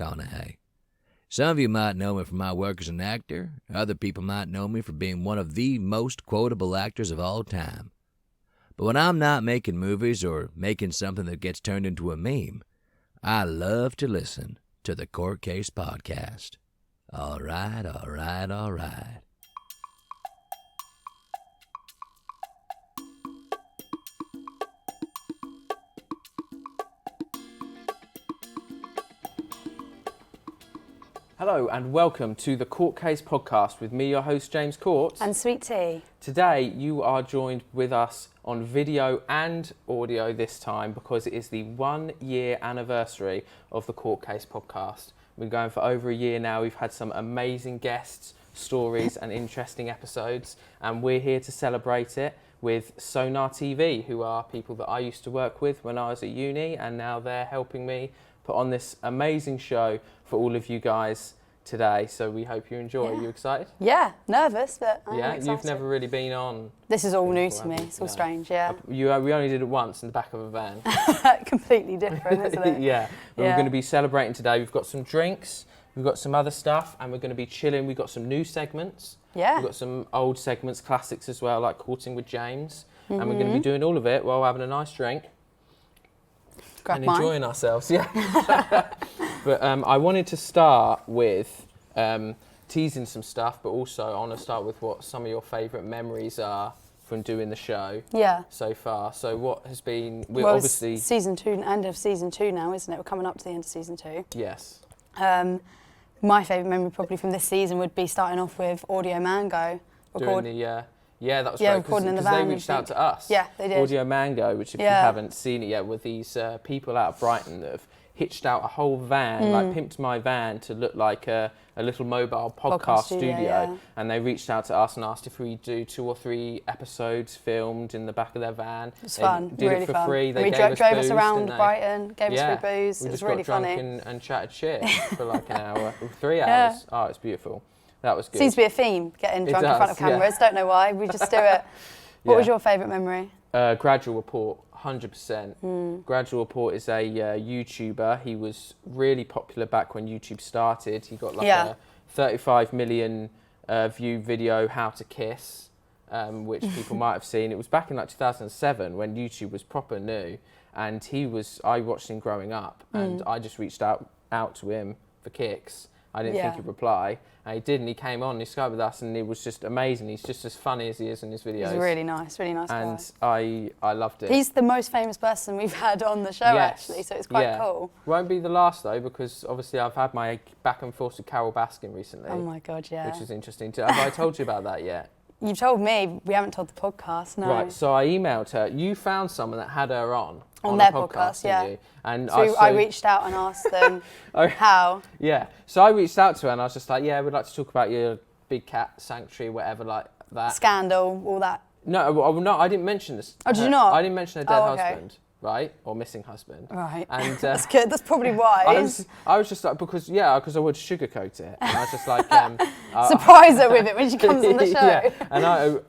McConaughey. Some of you might know me from my work as an actor. Other people might know me for being one of the most quotable actors of all time. But when I'm not making movies or making something that gets turned into a meme, I love to listen to the Court Case Podcast. All right, all right, all right. Hello and welcome to the Court Case Podcast with me, your host James Court. And Sweet Tea. Today you are joined with us on video and audio this time because it is the 1 year anniversary of the Court Case Podcast. We've been going for over a year now. We've had some amazing guests, stories and interesting episodes, and we're here to celebrate it with Sonar TV, who are people that I used to work with when I was at uni, and now they're helping me put on this amazing show for all of you guys today. So we hope you enjoy. Yeah. Are you excited? Yeah, nervous, but I'm excited. You've never really been on. This is all new to me. It's all strange, yeah. We only did it once in the back of a van. Completely different, isn't it? Yeah. But we're going to be celebrating today. We've got some drinks, we've got some other stuff, and we're going to be chilling. We've got some new segments. Yeah. We've got some old segments, classics as well, like Courting with James. And we're going to be doing all of it while having a nice drink. Grab and mine. Enjoying ourselves, yeah. But I wanted to start with teasing some stuff, but also I want to start with what some of your favourite memories are from doing the show so far. So what has been... We're obviously... It's season 2, end of season 2 now, isn't it? We're coming up to the end of season 2. Yes. My favourite memory probably from this season would be starting off with Audio Mango. Doing the... Yeah, that was great, recording in the because van. they reached out to us. Yeah, they did. Audio Mango, which if you haven't seen it yet, were these people out of Brighton that have hitched out a whole van, like pimped my van to look like a little mobile podcast studio. And they reached out to us and asked if we'd do 2 or 3 episodes filmed in the back of their van. It was fun, did really it for fun. free. They we drove us around Brighton, gave us free booze. It was really funny. We just got drunk and chatted shit for like an hour, 3 hours. Oh, it's beautiful. That was good. Seems to be a theme, getting drunk in front of cameras. Don't know why, we just do it. What was your favourite memory? Gradual Report, 100%. Gradual Report is a YouTuber. He was really popular back when YouTube started. He got like a 35 million view video, How to Kiss, which people might have seen. It was back in like 2007 when YouTube was proper new. And I watched him growing up, and I just reached out to him for kicks. I didn't think he'd reply, and he did, and he came on, he Skyped with us, and it was just amazing. He's just as funny as he is in his videos. He's really nice and guy. I loved it. He's the most famous person we've had on the show, actually, so it's quite cool. Won't be the last, though, because obviously I've had my back and forth with Carol Baskin recently. Oh my God, yeah. Which is interesting too. Have I told you about that yet? You've told me, we haven't told the podcast, no. Right, so I emailed her. You found someone that had her on their podcast, didn't you? And so I reached out and asked them how. Yeah, so I reached out to her and I was just like, we'd like to talk about your big cat sanctuary, whatever, like that. Scandal, all that. No, I didn't mention this. Oh, did you not? I didn't mention her dead husband. Right, or missing husband. Right, and that's good. That's probably why. I was just like, because I would sugarcoat it, and I was just like, surprise her with it when she comes on the show. And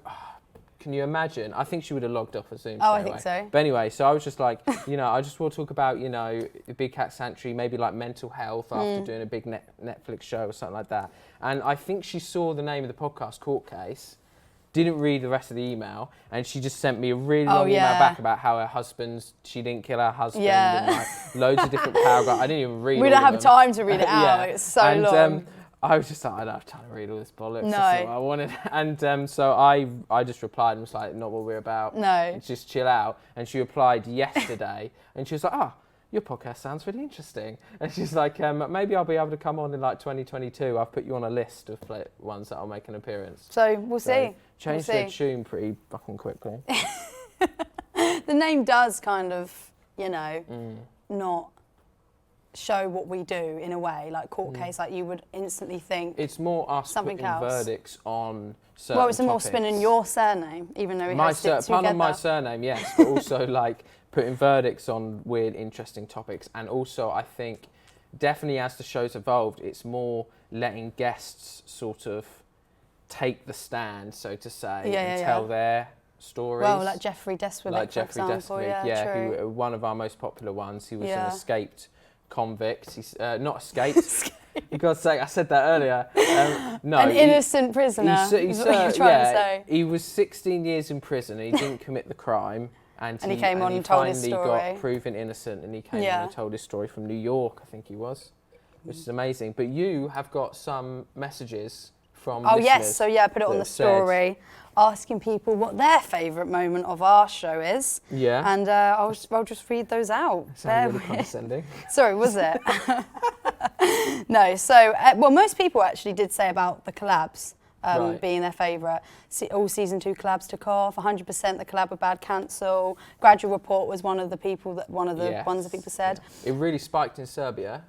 can you imagine? I think she would have logged off as Zoom. I think so. But anyway, so I was just like, I just want to talk about, the Big Cat Sanctuary, maybe like mental health after doing a big Netflix show or something like that. And I think she saw the name of the podcast, Court Case. Didn't read the rest of the email, and she just sent me a really long email back about how she didn't kill her husband, and like loads of different paragraphs. I didn't even read. We don't have time to read it out. It's so long. I was just like, I don't have time to read all this bollocks. No. That's not what I wanted. And so I just replied and was like, not what we're about. No. Just chill out. And she replied yesterday, and she was like, your podcast sounds really interesting. And she's like, maybe I'll be able to come on in like 2022. I've put you on a list of ones that I'll make an appearance. So we'll see. Change the tune pretty fucking quickly. The name does kind of, not show what we do in a way, like Court Case, like you would instantly think it's more us putting verdicts on certain Well, it's topics. more spinning your surname, even though we host it together. Pun on my surname, yes, but also like putting verdicts on weird, interesting topics. And also, I think definitely as the show's evolved, it's more letting guests sort of take the stand, so to say, and tell their stories. Well, like Jeffrey Deswillick, for example. Who, one of our most popular ones. He was an escaped convict. He's not escaped. For God's sake, I said that earlier. No, an innocent prisoner. Is what you're trying to say. He was 16 years in prison. He didn't commit the crime, and he came on and told his story. Finally got proven innocent, and he came on and told his story from New York, I think he was, which is amazing. But you have got some messages from listeners. Yes, so I put it on the story, asking people what their favourite moment of our show is. Yeah. And I'll just read those out. Sounds really condescending. Sorry, was it? No, so, most people actually did say about the collabs being their favourite. All season 2 collabs took off. 100% the collab with Bad cancel. Gradual Report was one of the ones that people said. Yeah. It really spiked in Serbia.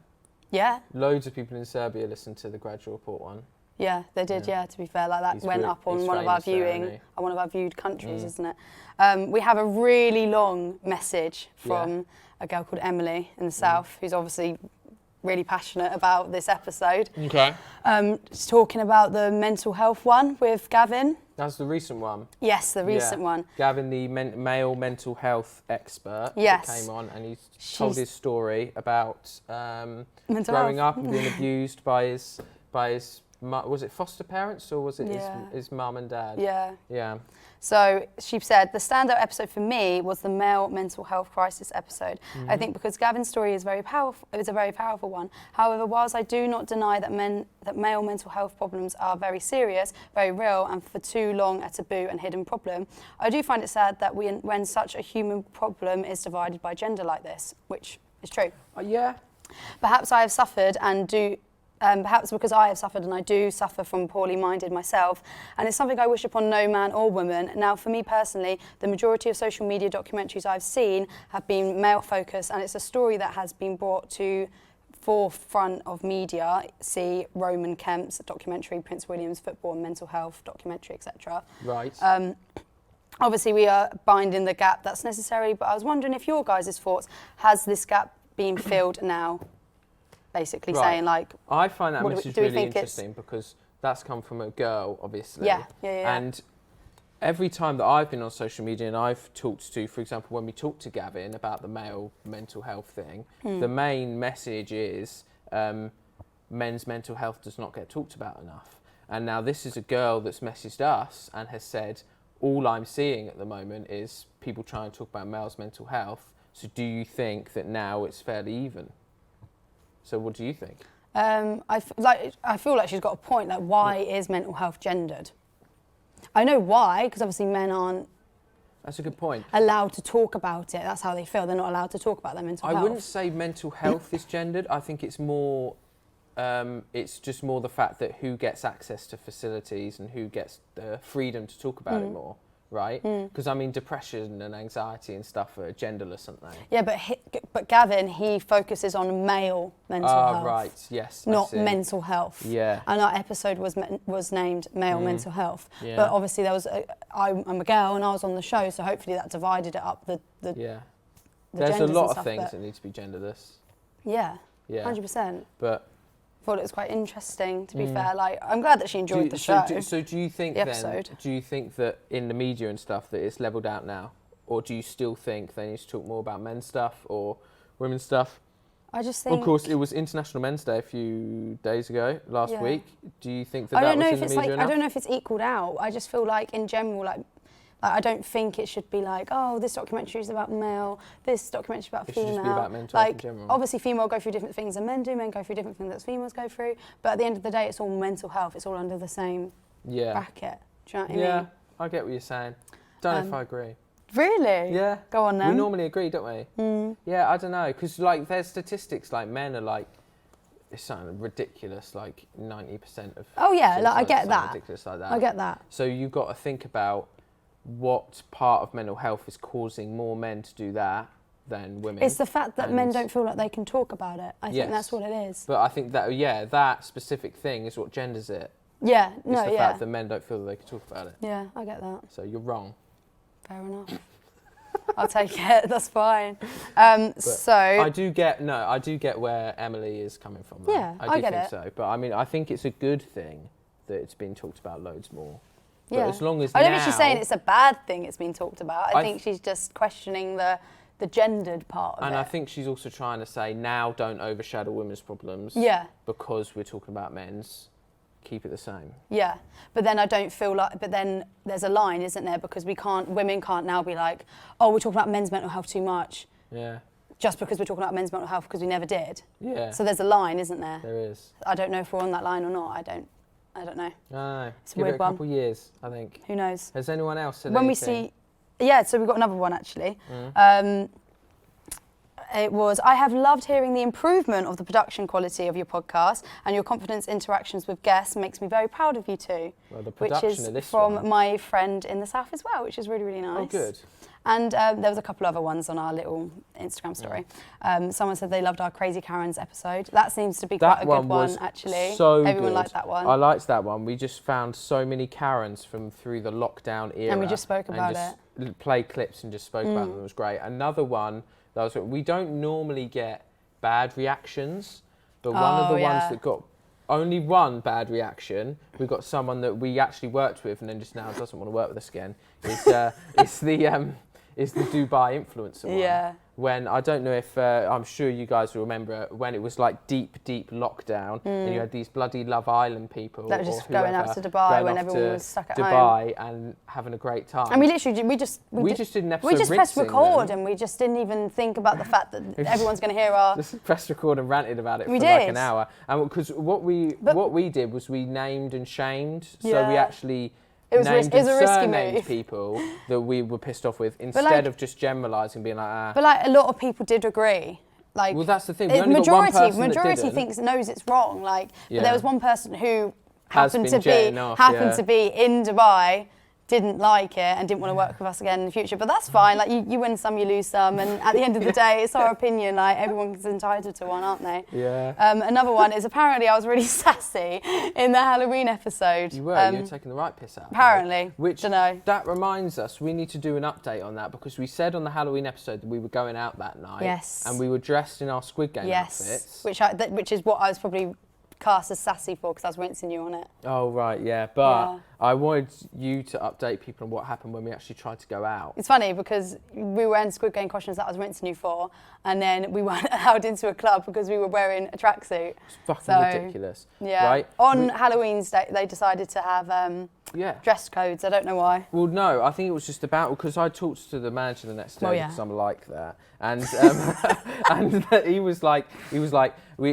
Yeah. Loads of people in Serbia listened to the Gradual Report one. Yeah, they did. Yeah, to be fair, like that went up on one of our viewed countries, isn't it? We have a really long message from a girl called Emily in the south, who's obviously really passionate about this episode. Okay. She's talking about the mental health one with Gavin. That's the recent one. Yes, the recent one. Gavin, the male mental health expert, came on, and he told his story about growing up and being abused by his was it foster parents or was it his mum and dad? Yeah. Yeah. So she said, the standout episode for me was the male mental health crisis episode. I think because Gavin's story is very powerful. It was a very powerful one. However, whilst I do not deny that male mental health problems are very serious, very real, and for too long a taboo and hidden problem, I do find it sad that when such a human problem is divided by gender like this, which is true. Yeah. Perhaps I have suffered and do. Perhaps because I have suffered and I do suffer from poorly minded myself, and it's something I wish upon no man or woman. Now, for me personally, the majority of social media documentaries I've seen have been male focused, and it's a story that has been brought to forefront of media. See Roman Kemp's documentary, Prince William's football and mental health documentary, etc. Right. Obviously, we are binding the gap that's necessary, but I was wondering if your guys' thoughts, has this gap been filled now? Basically saying like, I find that message really interesting because that's come from a girl, obviously. Yeah. And every time that I've been on social media and I've talked to, for example, when we talked to Gavin about the male mental health thing, the main message is men's mental health does not get talked about enough. And now this is a girl that's messaged us and has said, all I'm seeing at the moment is people trying to talk about males' mental health. So do you think that now it's fairly even? So what do you think? I feel like she's got a point. Like, why is mental health gendered? I know why, because obviously men aren't. That's a good point. Allowed to talk about it. That's how they feel. They're not allowed to talk about their mental health. I wouldn't say mental health is gendered. I think it's more. It's just more the fact that who gets access to facilities and who gets the freedom to talk about it more. Right? Because I mean, depression and anxiety and stuff are genderless, aren't they? Yeah, but Gavin, he focuses on male mental health. Right, yes. Not mental health. Yeah. And our episode was named Male Mental Health. Yeah. But obviously there was, I'm a girl and I was on the show, so hopefully that divided it up. There's a lot of things that need to be genderless. Yeah. 100%. But thought it was quite interesting, to be fair. Like, I'm glad that she enjoyed the show. So do you think do you think that in the media and stuff that it's levelled out now? Or do you still think they need to talk more about men's stuff or women's stuff? I just think... Of course, it was International Men's Day a few days ago, last week. Do you think that was in the media enough? I don't know if it's equaled out. I just feel like, in general, I don't think it should be like, oh, this documentary is about male, this documentary is about female. It should just be about mental health in general. Obviously, female go through different things than men do. Men go through different things that females go through. But at the end of the day, it's all mental health. It's all under the same bracket. Do you know what I mean? Yeah, I get what you're saying. Don't know if I agree. Really? Yeah. Go on then. We normally agree, don't we? Yeah, I don't know. Because, there's statistics, men are, it's something ridiculous, 90% of... Oh, yeah, I get that. Ridiculous like that. I get that. So you've got to think about what part of mental health is causing more men to do that than women. It's the fact that men don't feel like they can talk about it. I think that's what it is. But I think that, that specific thing is what genders it. Yeah, it's the fact that men don't feel that they can talk about it. Yeah, I get that. So you're wrong. Fair enough. I'll take it. That's fine. So I do get where Emily is coming from. Though. Yeah, I get think it. so. But I mean, I think it's a good thing that it's been talked about loads more. But yeah. as long as I don't think she's saying it's a bad thing it's been talked about. I think she's just questioning the the gendered part of it. And I think she's also trying to say, now don't overshadow women's problems. Yeah. Because we're talking about men's. Keep it the same. Yeah, but then I don't feel like, but then there's a line, isn't there? Because women can't now be like, oh, we're talking about men's mental health too much. Yeah. Just because we're talking about men's mental health because we never did. Yeah. So there's a line, isn't there? There is. I don't know if we're on that line or not. I don't know. No. It's a Give weird it a couple years, I think. Who knows? Has anyone else said When anything? so we've got another one actually. It was, I have loved hearing the improvement of the production quality of your podcast, and your confidence interactions with guests makes me very proud of you too. Well, the which production is of this from one. my friend in the south as well, which is really, really nice. Oh, good. And there was a couple other ones on our little Instagram story. Someone said they loved our Crazy Karens episode. That seems to be quite a good one, actually. So everyone good. liked that one. I liked that one. We just found so many Karens from through the lockdown era. And we just spoke about it. Played clips and just spoke about them. It was great. Another one, we don't normally get bad reactions, but one of the ones that got only one bad reaction, we got someone that we actually worked with and then just now doesn't want to work with us again, is the Dubai influencer one. Yeah. When, I don't know if, I'm sure you guys will remember, when it was like deep lockdown and you had these bloody Love Island people. That were just going out to Dubai when everyone was stuck at home. Dubai and having a great time. And we literally, we just did an episode we just pressed rinsing record them. and we just didn't even think about the fact that everyone's going to hear our... Just pressed record and ranted about it for did. like an hour. And because what we did was we named and shamed. So we actually... It was named a risky surnamed move. people that we were pissed off with instead of just generalising, being like, ah. But like a lot of people did agree. Like, well, that's the thing. We only got one person that majority knows it's wrong. Like, but there was one person who Has happened been jetting off, to be in Dubai, didn't like it and didn't want to work with us again in the future. But that's fine. Like you win some, you lose some, and at the end of the day, it's our opinion. Like everyone's entitled to one, aren't they? Yeah. Another one is apparently I was really sassy in the Halloween episode. You were. You were taking the right piss out. Apparently. Which dunno. That reminds us, we need to do an update on that because we said on the Halloween episode that we were going out that night. Yes. And we were dressed in our Squid Game outfits. Which is what I was probably cast as sassy for because I was rinsing you on it. Oh right, yeah, but I wanted you to update people on what happened when we actually tried to go out. It's funny because we were in Squid Game costumes that I was rinsing you for, and then we weren't allowed into a club because we were wearing a tracksuit. It's fucking ridiculous. Yeah. Right? On Halloween's day, they decided to have dress codes. I don't know why. Well, no, I think it was just about because I talked to the manager the next day because I'm like that, and and he was like, it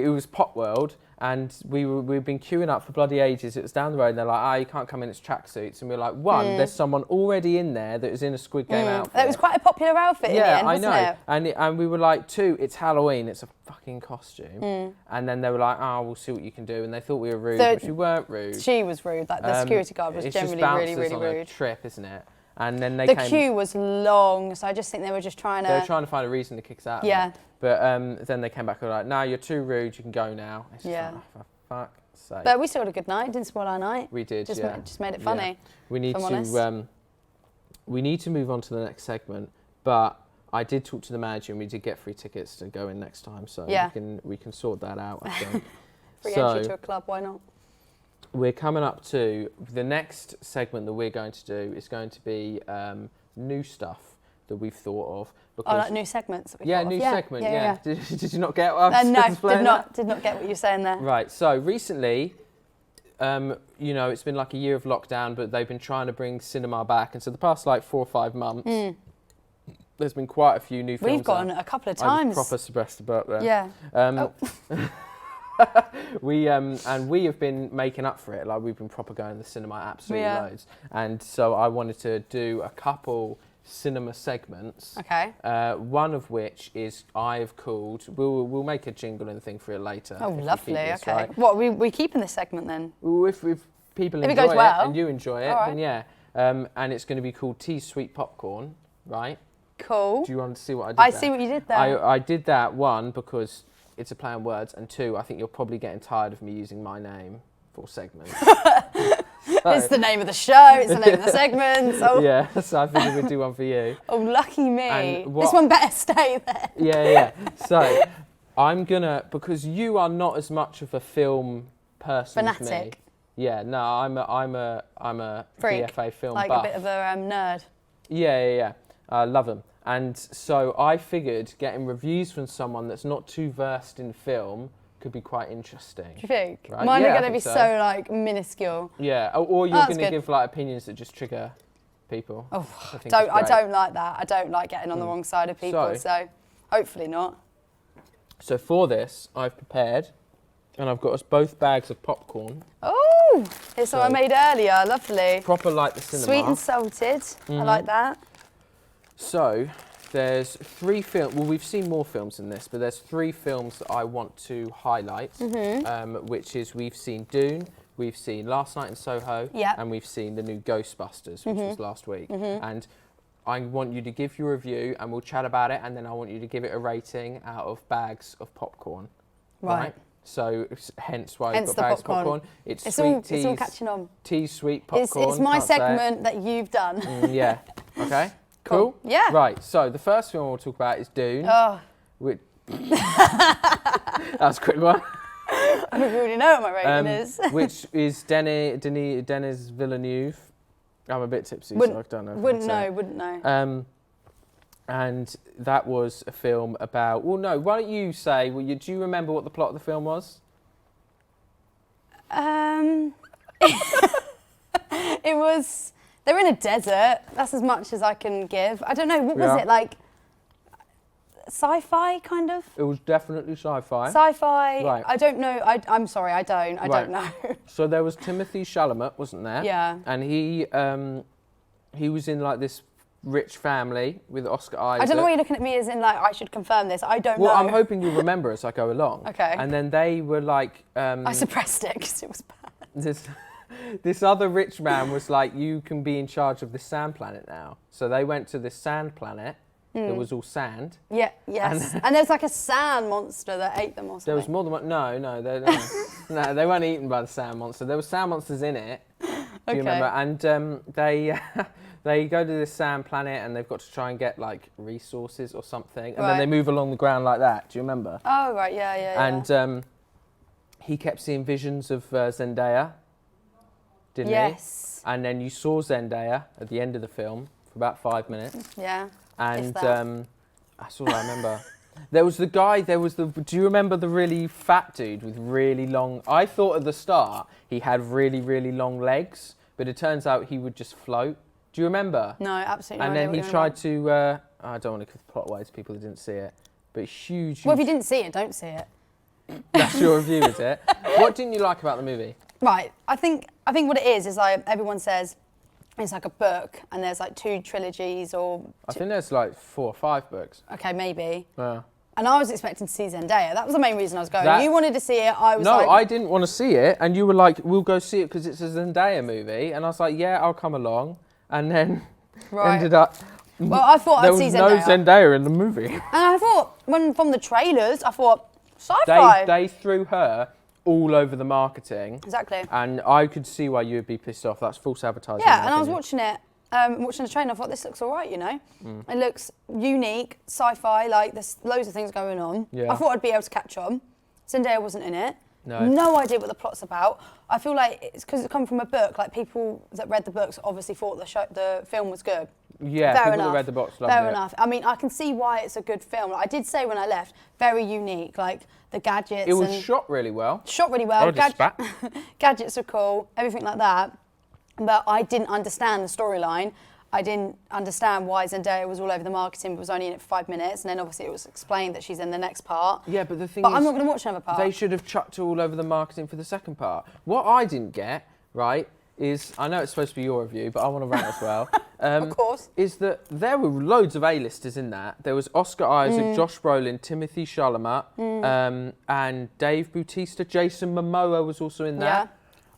was Pop World. And we've been queuing up for bloody ages. It was down the road, and they're like, you can't come in, it's tracksuits. And we're like, there's someone already in there that is in a Squid Game outfit. It was quite a popular outfit in the end, wasn't it? And we were like, 2, it's Halloween, it's a fucking costume. And then they were like, we'll see what you can do. And they thought we were rude, but we weren't rude. She was rude. Like the security guard was generally really, really rude. It's just trip, isn't it? And then the queue was long, so I just think they were just trying to... They were trying to find a reason to kick us out. Yeah. But then they came back and were like, no, you're too rude, you can go now. It's yeah. For fuck's sake. But we still had a good night, didn't spoil our night. We did, just just made it funny. Yeah. We need to move on to the next segment, but I did talk to the manager and we did get free tickets to go in next time, so we can sort that out, I think. Free entry to a club, why not? We're coming up to the next segment that we're going to do is going to be new stuff that we've thought of. Because like new segments. That we segment. Yeah. Did you not get what I was No, did not get what you're saying there. Right. So recently, it's been like a year of lockdown, but they've been trying to bring cinema back, and so the past like 4 or 5 months, there's been quite a few new films. We've gone a couple of times. I was proper suppressed about that. Yeah. We have been making up for it. Like we've been proper going to the cinema absolutely loads, and so I wanted to do a couple cinema segments. Okay. One of which is I've called. We'll make a jingle and thing for it later. Oh, lovely. This, okay. right? What we keeping this segment then? Well, if people enjoy it goes well, and you enjoy it, then yeah. And it's going to be called Tea Sweet Popcorn, right? Cool. Do you want to see what I did? I see what you did there. I did that, one, because it's a play on words, and 2, I think you're probably getting tired of me using my name for segments. It's the name of the show, it's the name of the segment. Oh. Yeah, so I figured we'd do one for you. Oh, lucky me. This one better stay there. Yeah. So I'm gonna, because you are not as much of a film person as me. Fanatic. Yeah, no, I'm a freak. VFA film like buff. a bit of a nerd. Yeah. I love them. And so I figured getting reviews from someone that's not too versed in film could be quite interesting. Do you think? Right? Mine Yeah, are I going to be think so like minuscule. Yeah, or you're That's going to good. give like opinions that just trigger people. Oh, I think I is great. don't like that. I don't like getting on the wrong side of people. So hopefully not. So for this, I've prepared, and I've got us both bags of popcorn. Oh, it's what I made earlier. Lovely. Proper like the cinema. Sweet and salted. I like that. So there's 3 films. Well, we've seen more films in this, but there's 3 films that I want to highlight. Which is we've seen Dune, we've seen Last Night in Soho, and we've seen the new Ghostbusters, which was last week. And I want you to give your review, and we'll chat about it, and then I want you to give it a rating out of bags of popcorn. Right. So hence why we've got bags of popcorn. It's sweet teas. It's all catching on. Tea, sweet popcorn. It's my segment that you've done. Yeah. Okay. Cool? Yeah. Right, so the first film we'll talk about is Dune. Oh. That was a quick one. I think we already know what my rating is. Which is Denis Villeneuve. I'm a bit tipsy, so I don't know. Wouldn't know. And that was a film about... Well, no, why don't you say... do you remember what the plot of the film was? It was... They're in a desert. That's as much as I can give. I don't know. What was it? Like sci-fi, kind of? It was definitely sci-fi. Sci-fi. Right. I don't know. I'm sorry. I don't know. So there was Timothée Chalamet, wasn't there? Yeah. And he was in like this rich family with Oscar Isaac. I don't know why you're looking at me as in like I should confirm this. I don't know. Well, I'm hoping you'll remember as I go along. Okay. And then they were like... I suppressed it because it was bad. This other rich man was like, you can be in charge of the sand planet now. So they went to this sand planet that was all sand. Yeah, yes. And there was like a sand monster that ate them or something. There was more than one. No, they weren't eaten by the sand monster. There were sand monsters in it. Do you remember? And they go to this sand planet and they've got to try and get like resources or something. And then they move along the ground like that. Do you remember? Oh, right, yeah. And he kept seeing visions of Zendaya. Didn't he? And then you saw Zendaya at the end of the film for about 5 minutes. Yeah. And that's all I remember. There was the guy, do you remember the really fat dude with really long... I thought at the start he had really, really long legs, but it turns out he would just float. Do you remember? No, absolutely not. And then he tried to... I don't want to give the plot away to people that didn't see it, but huge... Well, if you didn't see it, don't see it. That's your review, is it? What didn't you like about the movie? Right, I think what it is like everyone says it's like a book and there's like 2 trilogies or... I think there's like 4 or 5 books. Okay, maybe. Yeah. And I was expecting to see Zendaya. That was the main reason I was going. You wanted to see it, I was like... No, I like... didn't want to see it, and you were like, we'll go see it because it's a Zendaya movie. And I was like, yeah, I'll come along. And then ended up... Well, I thought I'd see Zendaya. There was no Zendaya in the movie. And I thought, from the trailers, I thought, sci-fi. They threw her all over the marketing. Exactly. And I could see why you would be pissed off. That's false advertising. Yeah, and I was watching it, watching the trailer, I thought, this looks all right, you know? It looks unique, sci-fi, like there's loads of things going on. Yeah. I thought I'd be able to catch on. Zendaya wasn't in it. No idea what the plot's about. I feel like it's because it's come from a book, like people that read the books obviously thought the film was good. Yeah, Fair people enough. that read the books loved it. Fair enough. I mean, I can see why it's a good film. I did say when I left, very unique, like the gadgets. It was shot really well. Shot really well. Spat. Gadgets are cool, everything like that. But I didn't understand the storyline. I didn't understand why Zendaya was all over the marketing, but was only in it for 5 minutes. And then obviously it was explained that she's in the next part. Yeah, but the thing is... But I'm not going to watch another part. They should have chucked her all over the marketing for the second part. What I didn't get, right, is... I know it's supposed to be your review, but I want to rant as well. Of course. Is that there were loads of A-listers in that. There was Oscar Isaac, Josh Brolin, Timothée Chalamet, and Dave Bautista. Jason Momoa was also in that. Yeah.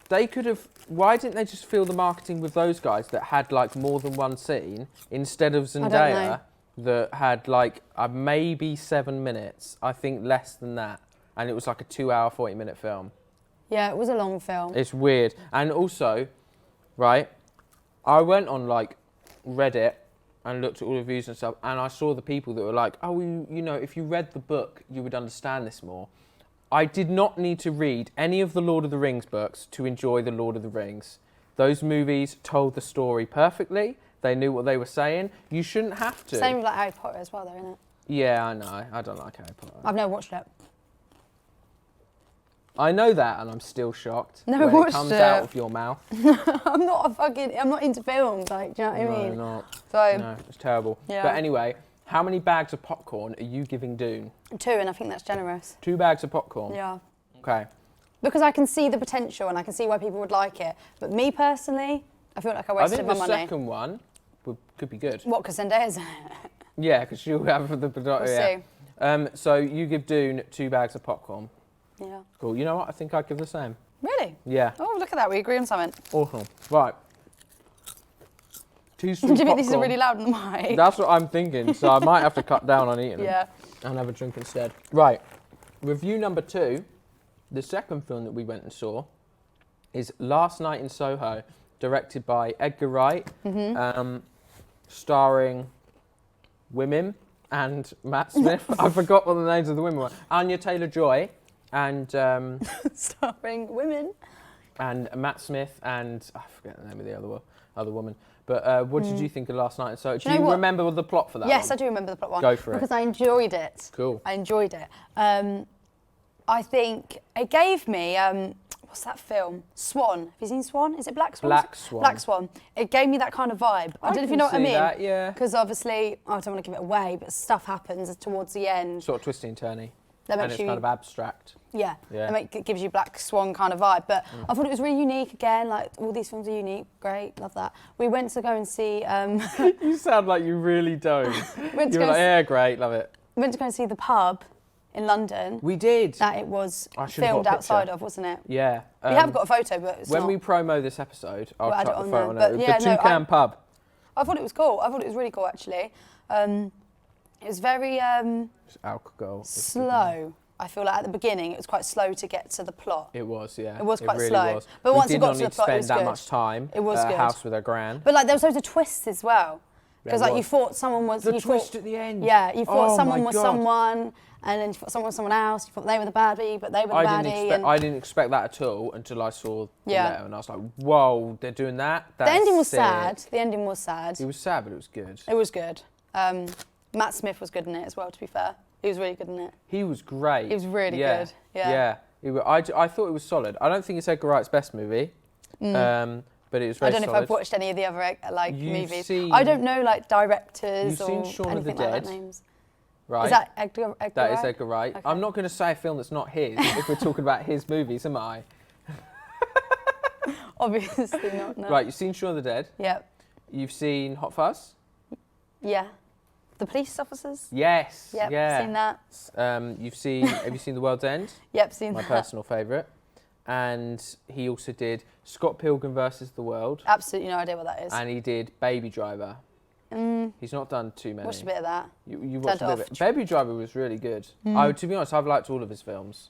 They could have... Why didn't they just fill the marketing with those guys that had, like, more than one scene instead of Zendaya that had, like, maybe 7 minutes? I think less than that. And it was, like, a 2-hour, 40-minute film. Yeah, it was a long film. It's weird. And also, right, I went on, like, Reddit and looked at all the reviews and stuff, and I saw the people that were like, oh, you know, if you read the book, you would understand this more. I did not need to read any of the Lord of the Rings books to enjoy the Lord of the Rings. Those movies told the story perfectly. They knew what they were saying. You shouldn't have to. Same with like Harry Potter as well, though, isn't it? Yeah, I know. I don't like Harry Potter. I've never watched it. I know that, and I'm still shocked Never when it watched comes it. out of your mouth. I'm not into films, like, do you know what I mean? No, not. So, No, it's terrible. Yeah. But anyway, how many bags of popcorn are you giving Dune? 2, and I think that's generous. 2 bags of popcorn? Yeah. Okay. Because I can see the potential and I can see why people would like it. But me personally, I feel like I wasted my money. I think the second one could be good. What, because Zendaya's in it? Yeah, because you'll have the... We'll see. So you give Dune 2 bags of popcorn. Yeah. Cool. You know what? I think I'd give the same. Really? Yeah. Oh, look at that. We agree on something. Awesome. Right. 2 Do spoons you think these are popcorn. really loud in the mic? That's what I'm thinking, so I might have to cut down on eating them. Yeah. And have a drink instead. Right. Review number 2, the second film that we went and saw, is Last Night in Soho, directed by Edgar Wright, starring women and Matt Smith. I forgot what the names of the women were. Anya Taylor-Joy and... Starring women. And Matt Smith and... I forget the name of the other woman. But what did you think of Last Night in Soho? Do you remember the plot for that Yes, one? I do remember the plot one. Go for it. Because I enjoyed it. Cool. I enjoyed it. I think it gave me... what's that film? Swan. Have you seen Swan? Is it Black Swan? Black Swan. Black Swan. It gave me that kind of vibe. I don't know if you know what I mean. That, yeah. Because obviously, I don't want to give it away, but stuff happens towards the end. Sort of twisty and turny. That And makes it's you, kind of abstract. yeah. Yeah. It gives you Black Swan kind of vibe. But I thought it was really unique again. Like, all these films are unique. Great. Love that. We went to go and see... You sound like you really don't. went to You're go like, yeah, great, love it. went to go and see The Pub in London. We did. That it was I should have filmed got a outside picture. of, wasn't it? Yeah. We have got a photo, but it's when not. we promo this episode, I'll We'll add chuck it the on photo there. on But it. yeah, The no, Toucan Pub. I thought it was cool. I thought it was really cool, actually. It was very It's alcohol. slow. I feel like at the beginning it was quite slow to get to the plot. It was, yeah. It was quite really slow. Was. But once we it got did to not the plot, it need was to spend that good. much time It was at a good. house with a gran. But like there was loads of twists as well. Because There like you was. thought someone was... The you twist thought, at the end. Yeah, you thought Oh someone my was God. someone, and then you thought someone was someone else. You thought they were the baddie, but they were the baddie. I didn't expect that at all until I saw the Yeah. letter, and I was like, whoa, they're doing that? The ending was sick. sad. The ending was sad. It was sad, but it was good. It was good. Matt Smith was good in it as well, to be fair. He was really good in it. He was great. He was really yeah. good. Yeah. I thought it was solid. I don't think it's Edgar Wright's best movie, but it was very solid. I don't know if I've watched any of the other movies. Seen, I don't know like directors you've or seen Shaun of the anything like that Dead, names. right? Is that Edgar That Wright? is Edgar Wright. Okay. I'm not going to say a film that's not his if we're talking about his movies, am I? Obviously not. No. Right, you've seen Shaun of the Dead. Yep. You've seen Hot Fuzz. Yeah. The police officers. Yes. Yep. Yeah. Seen that. Have you seen The World's End? Yep. Seen My that. personal favourite. And he also did Scott Pilgrim versus the World. Absolutely no idea what that is. And he did Baby Driver. He's not done too many. Watched a bit of that. You watched a Turned bit of off. it. Baby Driver was really good. To be honest, I've liked all of his films.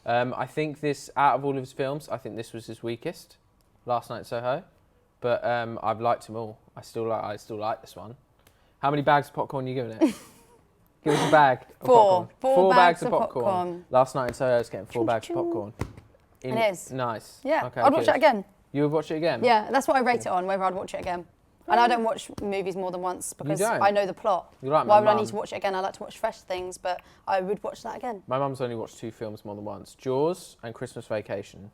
I think out of all of his films, I think this was his weakest, Last Night in Soho. But I've liked them all. I still like this one. How many bags of popcorn are you giving it? Give us a bag of popcorn. Four bags bags of popcorn. Last Night in Soho is getting 4 bags of popcorn. It is. Nice. Yeah. Okay, I'd watch good. it again. You would watch it again? Yeah, that's what I rate it on, whether I'd watch it again. And I don't watch movies more than once because don't? I know the plot. You're like Why my would I mum. need to watch it again? I like to watch fresh things, but I would watch that again. My mum's only watched 2 films more than once. Jaws and Christmas Vacation.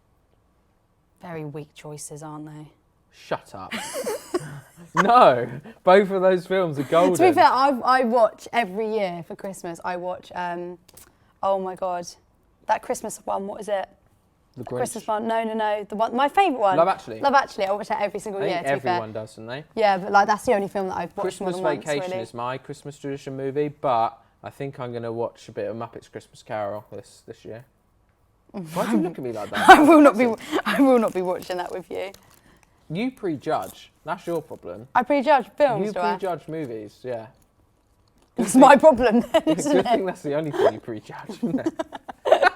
Very weak choices, aren't they? Shut up. No, both of those films are golden. To be fair, I watch every year for Christmas. I watch, oh my God, that Christmas one, what is it? The Grinch. Christmas one, no, the one, my favourite one. Love Actually. Love Actually, I watch that every single I year, think to be fair. everyone does, don't they? Yeah, but like that's the only film that I've watched Christmas more than Vacation once, really. is my Christmas tradition movie, but I think I'm going to watch a bit of Muppets Christmas Carol this year. Why do you look at me like that? I will not be watching that with you. You prejudge. That's your problem. I prejudge films, You do I? prejudge movies, yeah. It's my problem then, isn't Good it? thing that's the only thing you prejudge, isn't it?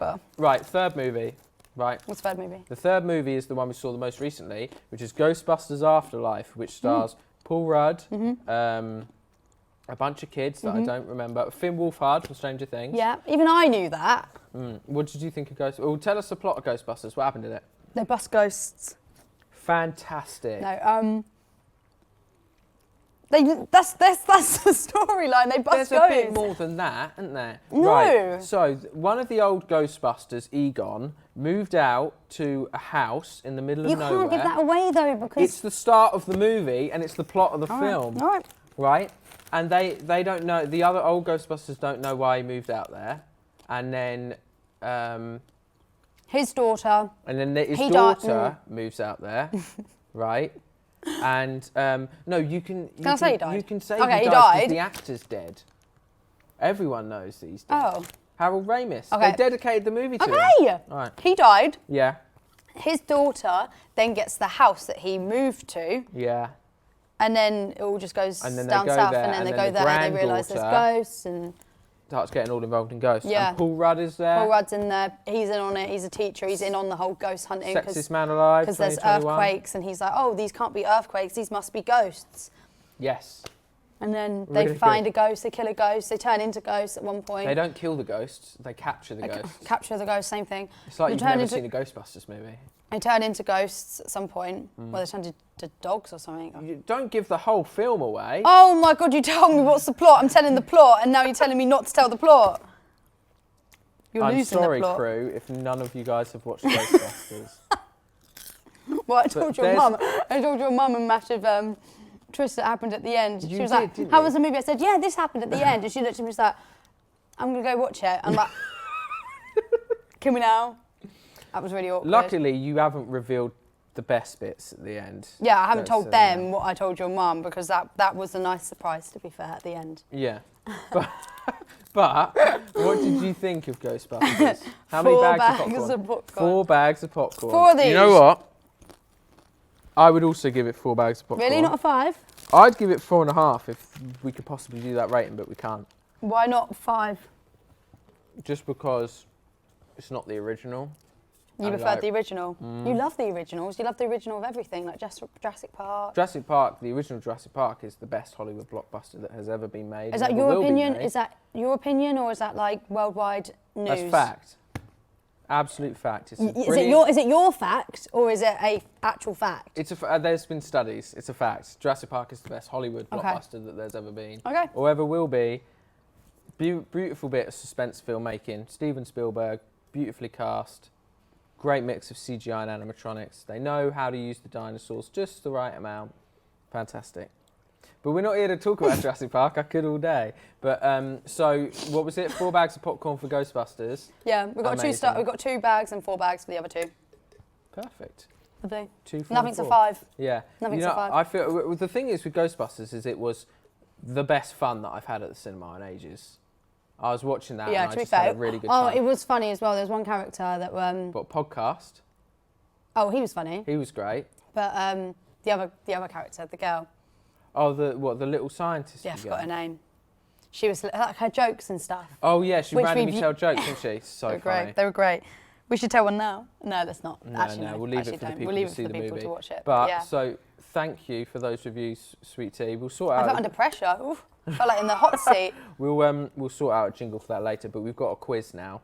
Well, Right, third movie. Right. what's the third movie? The third movie is the one we saw the most recently, which is Ghostbusters Afterlife, which stars Paul Rudd, a bunch of kids that I don't remember. Finn Wolfhard from Stranger Things. Yeah, even I knew that. What did you think of Ghostbusters? Well, tell us the plot of Ghostbusters. What happened in it? They're bus ghosts. Fantastic. No, That's the storyline. They bust There's ghosts. a bit more than that, isn't there? No. Right. So one of the old Ghostbusters, Egon, moved out to a house in the middle of nowhere. You can't give that away though, because It's the start of the movie and it's the plot of the film. All right. Right? And they don't know. The other old Ghostbusters don't know why he moved out there. And then his daughter. his daughter moves out there, right? And no, you can. Can I say he died? You can say Okay, he he died 'cause died. the actor's dead. Everyone knows that he's dead. Oh. Harold Ramis. Okay. They dedicated the movie to him. Okay. All right. He died. Yeah. His daughter then gets the house that he moved to, Yeah. and then it all just goes And then they down go south, there, and then they and go then the there, and they realise there's granddaughter- ghosts, and Starts getting all involved in ghosts. Yeah. And Paul Rudd is there. Paul Rudd's in there. He's in on it. He's a teacher. He's in on the whole ghost hunting Sexiest man alive. because there's 2021. earthquakes, and he's like, oh, these can't be earthquakes. These must be ghosts. Yes. And then they Really find good. a ghost. They kill a ghost. They turn into ghosts at one point. They don't kill the ghosts. They capture the They ghosts. capture the ghost. Same thing. It's like They you've turn never into- seen a Ghostbusters movie. They turn into ghosts at some point. Well, they turn into dogs or something. You don't give the whole film away. Oh my God, you told me what's the plot. I'm telling the plot, and now you're telling me not to tell the plot. You're I'm losing sorry, the plot. crew, if none of you guys have watched Ghostbusters. Well, I told your there's- mum. I told your mum a massive twist that happened at the end. You She was did, like, didn't "How you? was the movie?" I said, "Yeah, this happened at the end." And she looked at me and was like, "I'm gonna go watch it." I'm like, "Can we now?" That was really awkward. Luckily, you haven't revealed the best bits at the end. Yeah, I haven't That's, told them what I told your mum, because that was a nice surprise, to be fair, at the end. Yeah. But what did you think of Ghostbusters? How many 4 bags, bags of of popcorn? popcorn. 4 bags of popcorn. 4 of these. You know what? I would also give it 4 bags of popcorn. Really, not a 5? I'd give it 4.5 if we could possibly do that rating, but we can't. Why not 5? Just because it's not the original. You And preferred like- the original. You love the originals. You love the original of everything, like Jurassic Park. Jurassic Park, the original Jurassic Park, is the best Hollywood blockbuster that has ever been made. Is and that ever your will be opinion? made. Is that your opinion, or is that like worldwide news? That's fact. Absolute fact. It's a Is it brilliant- your fact, or is it a actual fact? It's there's been studies. It's a fact. Jurassic Park is the best Hollywood Okay. blockbuster that there's ever been, Okay. or ever will be. Beautiful bit of suspense filmmaking. Steven Spielberg, beautifully cast. Great mix of CGI and animatronics. They know how to use the dinosaurs just the right amount. Fantastic. But we're not here to talk about Jurassic Park. I could all day. But so what was it? 4 bags of popcorn for Ghostbusters. Yeah, we've got Amazing. we've got 2 bags and 4 bags for the other 2. Perfect. I think. 2, 4, Nothing's and a 4. 5. Yeah. Nothing's you know, a 5. I feel the thing is with Ghostbusters is it was the best fun that I've had at the cinema in ages. I was watching that Yeah, and I to be just had fair. a really good Oh, time. it was funny as well. There's one character that But podcast, oh, he was funny. he was great. But the other character, the girl. Oh, the little scientist? Yeah, I you forgot go? her name. She was like her jokes and stuff. Oh yeah, she Which randomly we've- tell jokes, didn't she? So They were funny. great. They were great. We should tell one now. No, let's not. No, Actually, no, no. we'll leave Actually, it for the don't. people We'll leave to it see for the the people movie. to watch it. But yeah. so thank you for those reviews, Sweet Tea. We'll sort I out. felt under pressure. Oof. I felt like in the hot seat. We'll sort out a jingle for that later. But we've got a quiz now,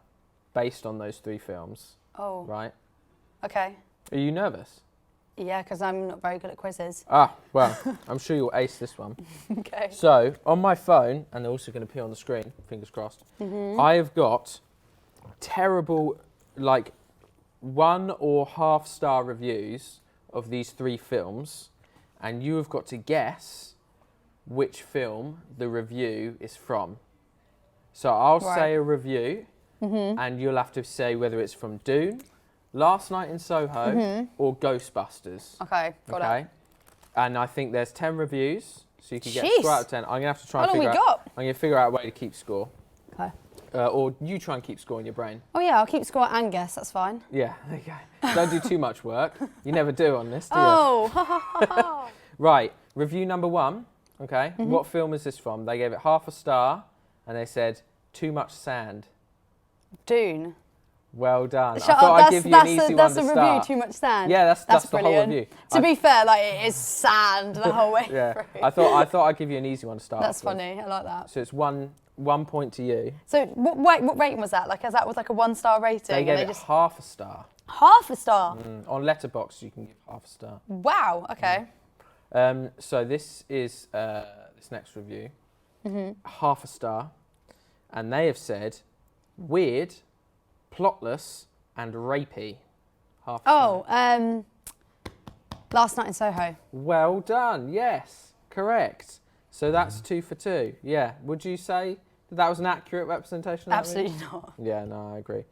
based on those 3 films. Oh, Right? okay. Are you nervous? Yeah, because I'm not very good at quizzes. Ah, well, I'm sure you'll ace this one. Okay. So, on my phone, and they're also going to appear on the screen, fingers crossed, I have got terrible, like, 1 or half-star reviews of these 3 films, and you have got to guess which film the review is from. So, I'll Right. say a review, and you'll have to say whether it's from Dune, Last Night in Soho, or Ghostbusters. Okay, got Okay. it. And I think there's 10 reviews, so you can get a Jeez. score out of 10. I'm gonna have to try How and long we figure out. got? I'm gonna figure out a way to keep score, Okay. or you try and keep score in your brain. Oh yeah, I'll keep score and guess. That's fine. Yeah, there you go. Don't do too much work. You never do on this, do you? Oh. Right. Review number 1. Okay. Mm-hmm. What film is this from? They gave it half a star, and they said too much sand. Dune. Well done. Shut I thought up. I'd give you That's an easy that's one a to review. start. Too much sand. Yeah, that's the whole brilliant. review. To be fair, like it is sand the whole way Yeah. through. I thought I'd give you an easy one to start. That's off with. funny. I like that. So it's one point to you. So what rating was that? Like, is that was like a 1-star rating? They gave and it just half a star. half a star. On Letterboxd, you can give half a star. Wow. Okay. So this is this next review, half a star, and they have said weird, plotless, and rapey. Half a star. Last Night in Soho. Well done. Yes, correct. So that's 2 for 2. Yeah. Would you say that was an accurate representation? Of Absolutely not. Yeah. No, I agree.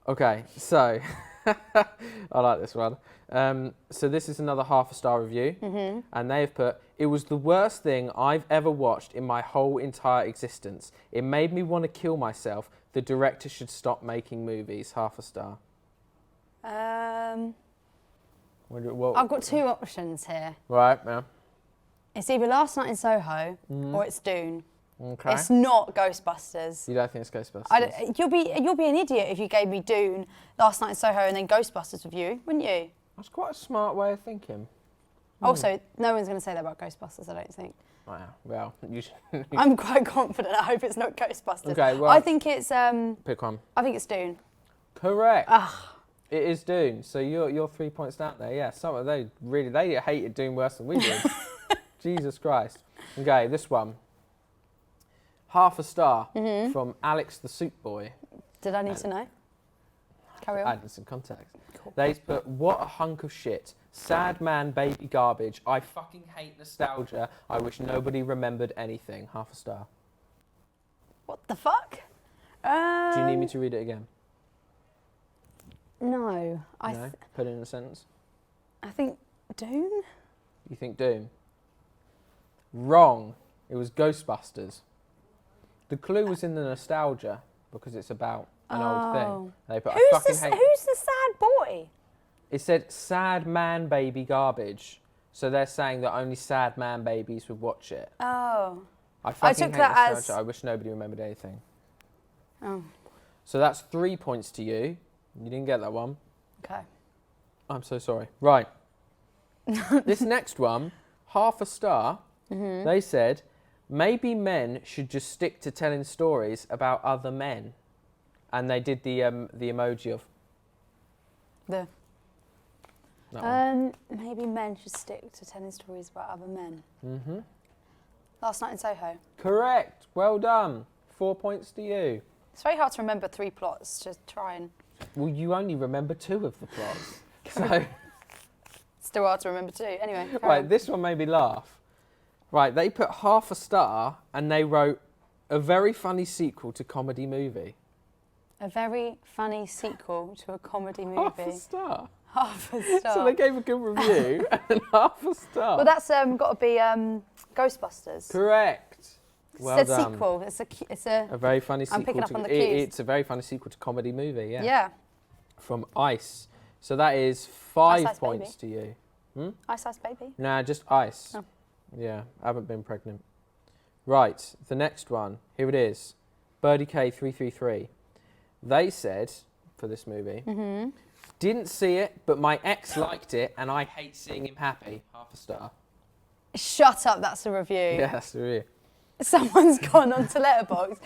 Okay. So I like this one. So this is another half a star review, and they've put, it was the worst thing I've ever watched in my whole entire existence. It made me want to kill myself. The director should stop making movies. Half a star. I've got 2 options here. Right, yeah. It's either Last Night in Soho or it's Dune. Okay. It's not Ghostbusters. You don't think it's Ghostbusters? You'll be an idiot if you gave me Dune, Last Night in Soho, and then Ghostbusters review, wouldn't you? That's quite a smart way of thinking. Also, no one's going to say that about Ghostbusters, I don't think. Wow. Well, you should. I'm quite confident. I hope it's not Ghostbusters. Okay, well, I think it's pick one. I think it's Dune. Correct. It is Dune. So you're 3 points down there. Yeah. They hated Dune worse than we did. Jesus Christ. Okay, this one. Half a star from Alex the Soup Boy. Did I need to know? Carry on. Adding some context. Cool. They put, what a hunk of shit. Sad man, baby garbage. I fucking hate nostalgia. I wish nobody remembered anything. Half a star. What the fuck? Do you need me to read it again? No. No? Put it in a sentence. I think Dune? You think Doom? Wrong. It was Ghostbusters. The clue was in the nostalgia because it's about an old thing. They put, Who's the sad boy? It said sad man baby garbage. So they're saying that only sad man babies would watch it. Oh. I fucking took hate that nostalgia. as... I wish nobody remembered anything. Oh. So that's 3 points to you. You didn't get that one. Okay. I'm so sorry. Right. This next one, half a star. They said, maybe men should just stick to telling stories about other men. And they did the emoji of... The... that one. Maybe men should stick to telling stories about other men. Last Night in Soho. Correct. Well done. 4 points to you. It's very hard to remember 3 plots. Just try and... Well, you only remember 2 of the plots. So... Still hard to remember 2. Anyway. Right, this one made me laugh. Right, they put half a star and they wrote a very funny sequel to comedy movie. A very funny sequel to a comedy movie. Half a star. Half a star. So they gave a good review and half a star. Well, that's got to be Ghostbusters. Correct. Well it's a done. sequel. It's a very funny sequel. I'm picking up on the cues. It's a very funny sequel to comedy movie. Yeah. Yeah. From Ice. So that is 5 Ice points to you. Ice Ice Baby. Nah, just Ice. Oh. Yeah, I haven't been pregnant. Right, the next one. Here it is. Birdie K333. They said, for this movie, didn't see it, but my ex liked it, and I hate seeing him happy. Half a star. Shut up, that's a review. Yeah, that's the review. Someone's gone onto Letterboxd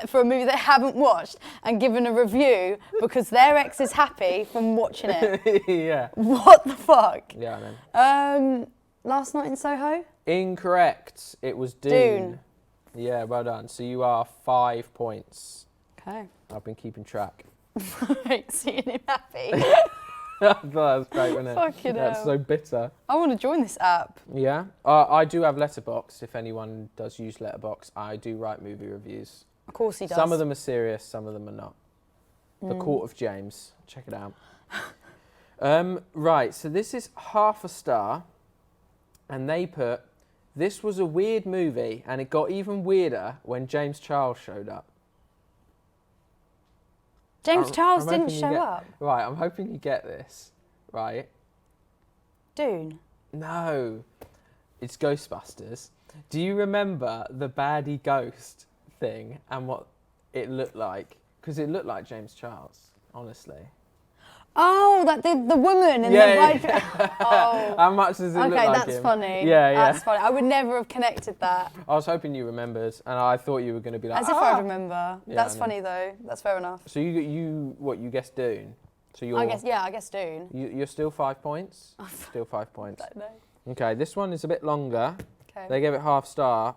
for a movie they haven't watched and given a review because their ex is happy from watching it. Yeah. What the fuck? Yeah, I know. Last Night in Soho? Incorrect. It was Dune. Yeah, well done. So you are 5 points. Okay. I've been keeping track. Right, seeing him happy. That was great, wasn't it? Fucking That's hell. so bitter. I want to join this app. Yeah. I do have Letterboxd. If anyone does use Letterboxd, I do write movie reviews. Of course he does. Some of them are serious, some of them are not. The Court of James. Check it out. Right, so this is half a star. And they put, this was a weird movie, and it got even weirder when James Charles showed up. James Charles didn't show up. Right, I'm hoping you get this. Right. Dune. No, it's Ghostbusters. Do you remember the baddie ghost thing and what it looked like? Because it looked like James Charles, honestly. Oh, that the woman in the white dress. Oh. How much does it look like Okay, that's funny. Yeah, yeah. That's funny. I would never have connected that. I was hoping you remembered, and I thought you were going to be like, As if I'd remember. Yeah, That's I know. funny though. That's fair enough. So you guessed Dune. So you're I guess Dune. you're still 5 points. Still 5 points. I don't know. Okay, this one is a bit longer. Okay. They gave it half a star.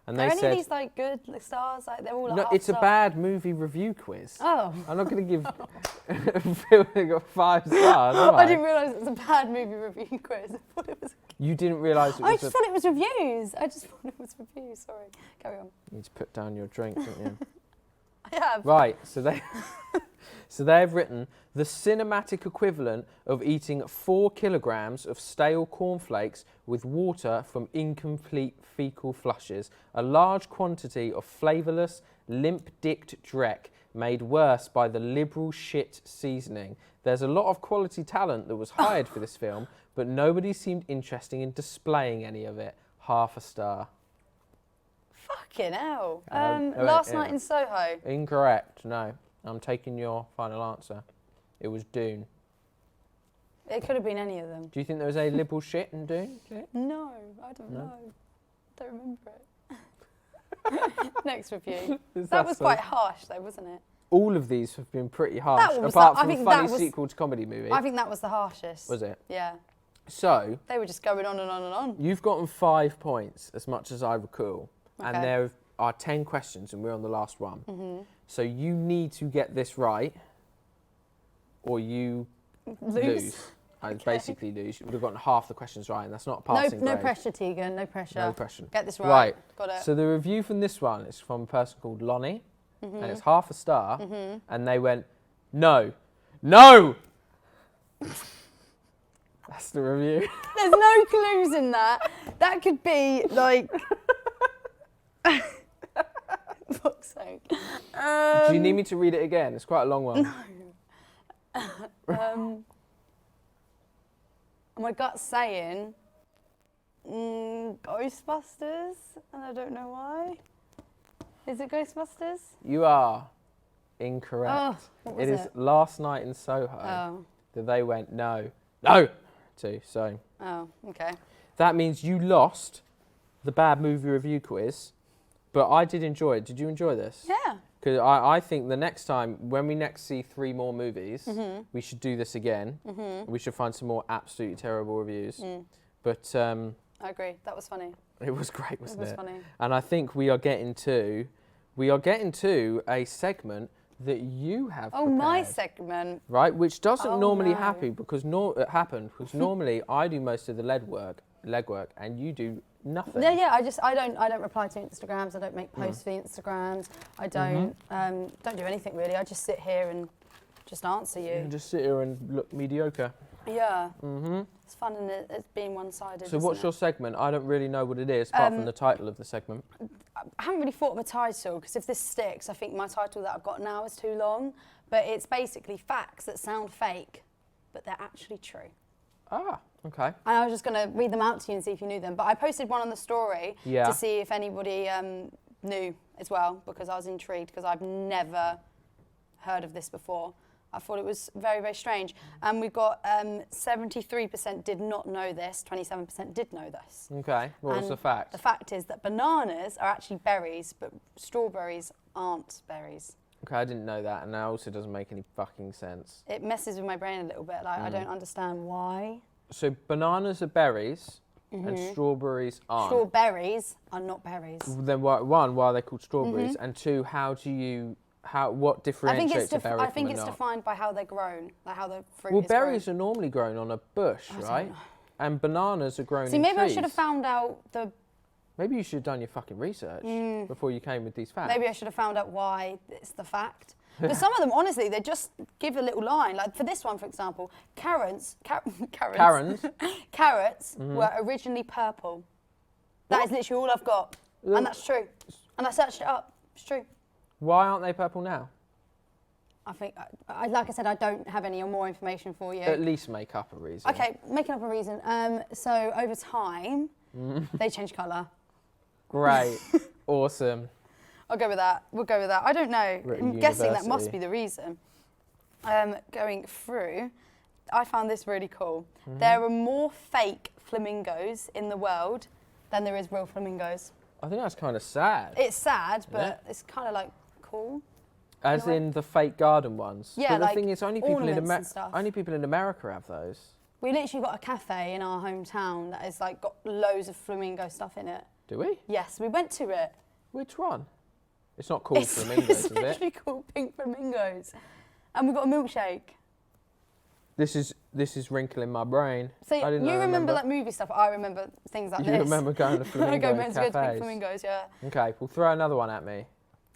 And Are they any said, of these like good stars? Like they're all like no, half it's star. a bad movie review quiz. Oh. I'm not going to give Phil got 5 stars, am I? I didn't realise it was a bad movie review quiz. I thought it was. You didn't realise it was I just thought it was reviews. I just thought it was reviews. Sorry. Carry on. You need to put down your drink, don't you? I have. Right, so they've written the cinematic equivalent of eating 4 kilograms of stale cornflakes with water from incomplete fecal flushes, a large quantity of flavourless, limp-dicked dreck made worse by the liberal shit seasoning. There's a lot of quality talent that was hired for this film, but nobody seemed interested in displaying any of it. Half a star. Fucking hell. Last Night in Soho. Incorrect, no. I'm taking your final answer. It was Dune. It could have been any of them. Do you think there was any liberal shit in Dune? No, I don't know. Don't remember it. Next review. That was quite harsh though, wasn't it? All of these have been pretty harsh, was apart I from think funny that was- sequel to comedy movie. I think that was the harshest. Was it? Yeah. So, They were just going on and on and on. you've gotten 5 points, as much as I recall. Okay. And there are 10 questions, and we're on the last one. So you need to get this right, or you lose. I basically lose. You would have gotten half the questions right, and that's not a passing No grade. pressure, Tegan. No pressure. No pressure. Get this right. Right. Got it. So the review from this one is from a person called Lonnie, and it's half a star, and they went, no, no! That's the review. There's no clues in that. That could be like. Fuck's sake. Do you need me to read it again? It's quite a long one. My gut's saying Ghostbusters, and I don't know why. Is it Ghostbusters? You are incorrect. Oh, what was It is Last Night in Soho Oh. that they went no to. So Oh, okay. that means you lost the bad movie review quiz, but I did enjoy it. Did you enjoy this? Yeah. Because I think the next time, when we next see 3 more movies, we should do this again. We should find some more absolutely terrible reviews. But I agree. That was funny. it was great, wasn't it? It was funny. And I think we are getting to a segment that you have Oh, my prepared, segment. right? Which doesn't Oh, normally no. happen because normally I do most of the leg work, and you do nothing. Yeah. I don't reply to Instagrams. I don't make posts for the Instagrams. I don't do anything really. I just sit here and just answer you. And just sit here and look mediocre. Yeah. It's fun and it's being one-sided. So what's your segment? I don't really know what it is, apart from the title of the segment. I haven't really thought of a title because if this sticks, I think my title that I've got now is too long. But it's basically facts that sound fake, but they're actually true. Ah, okay. And I was just going to read them out to you and see if you knew them. But I posted one on the story to see if anybody knew as well, because I was intrigued, because I've never heard of this before. I thought it was very, very strange. And we've got 73% did not know this, 27% did know this. Okay, what was the fact? The fact is that bananas are actually berries, but strawberries aren't berries. Okay, I didn't know that, and that also doesn't make any fucking sense. It messes with my brain a little bit. Like I don't understand why. So bananas are berries, and strawberries aren't. Strawberries are not berries. Then why are they called strawberries? And 2, what differentiates a berry I think from a it's nut? defined by how they're grown, like how the fruit Well, is berries grown. are normally grown on a bush, right? And bananas are grown See, in maybe trees. I should have found out the. Maybe you should have done your fucking research before you came with these facts. Maybe I should have found out why it's the fact. But some of them, honestly, they just give a little line. Like for this one, for example, carrots were originally purple. That is literally all I've got, and that's true. And I searched it up. It's true. Why aren't they purple now? I think, like I said, I don't have any more information for you. At least make up a reason. Okay, making up a reason. So over time, they change colour. Great. Awesome. I'll go with that. We'll go with that. I don't know. We're at I'm guessing that must university. be the reason. Going through, I found this really cool. There are more fake flamingos in the world than there is real flamingos. I think that's kind of sad. It's sad, but it's kind of like cool. As you know, in the fake garden ones. Yeah, But the like thing is, only ornaments and stuff. people in America have those. We literally got a cafe in our hometown that has like got loads of flamingo stuff in it. Do we? Yes, we went to it. Which one? It's not called flamingos, it's is it? literally called Pink Flamingos. And we got a milkshake. This is wrinkling my brain. So you remember like movie stuff. I remember things like this. You remember going to flamingo I go to cafes? Flamingos, yeah. Okay, well throw another one at me.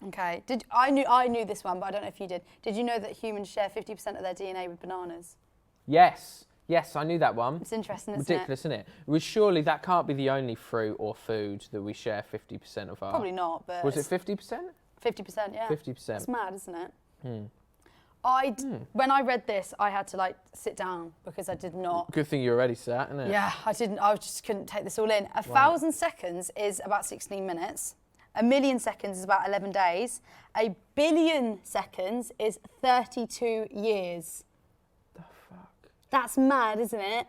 Okay. I knew this one, but I don't know if you did. Did you know that humans share 50% of their DNA with bananas? Yes. Yes, I knew that one. It's interesting, isn't Ridiculous, isn't it? Well, surely that can't be the only fruit or food that we share 50% of our... Probably not, but... Was it 50%? 50%, yeah. 50%. It's mad, isn't it? Hmm. When I read this, I had to like sit down because I did not... Good thing you already sat, isn't it? Yeah, I just couldn't take this all in. 1,000 seconds is about 16 minutes. 1 million seconds is about 11 days. 1 billion seconds is 32 years. The fuck? That's mad, isn't it?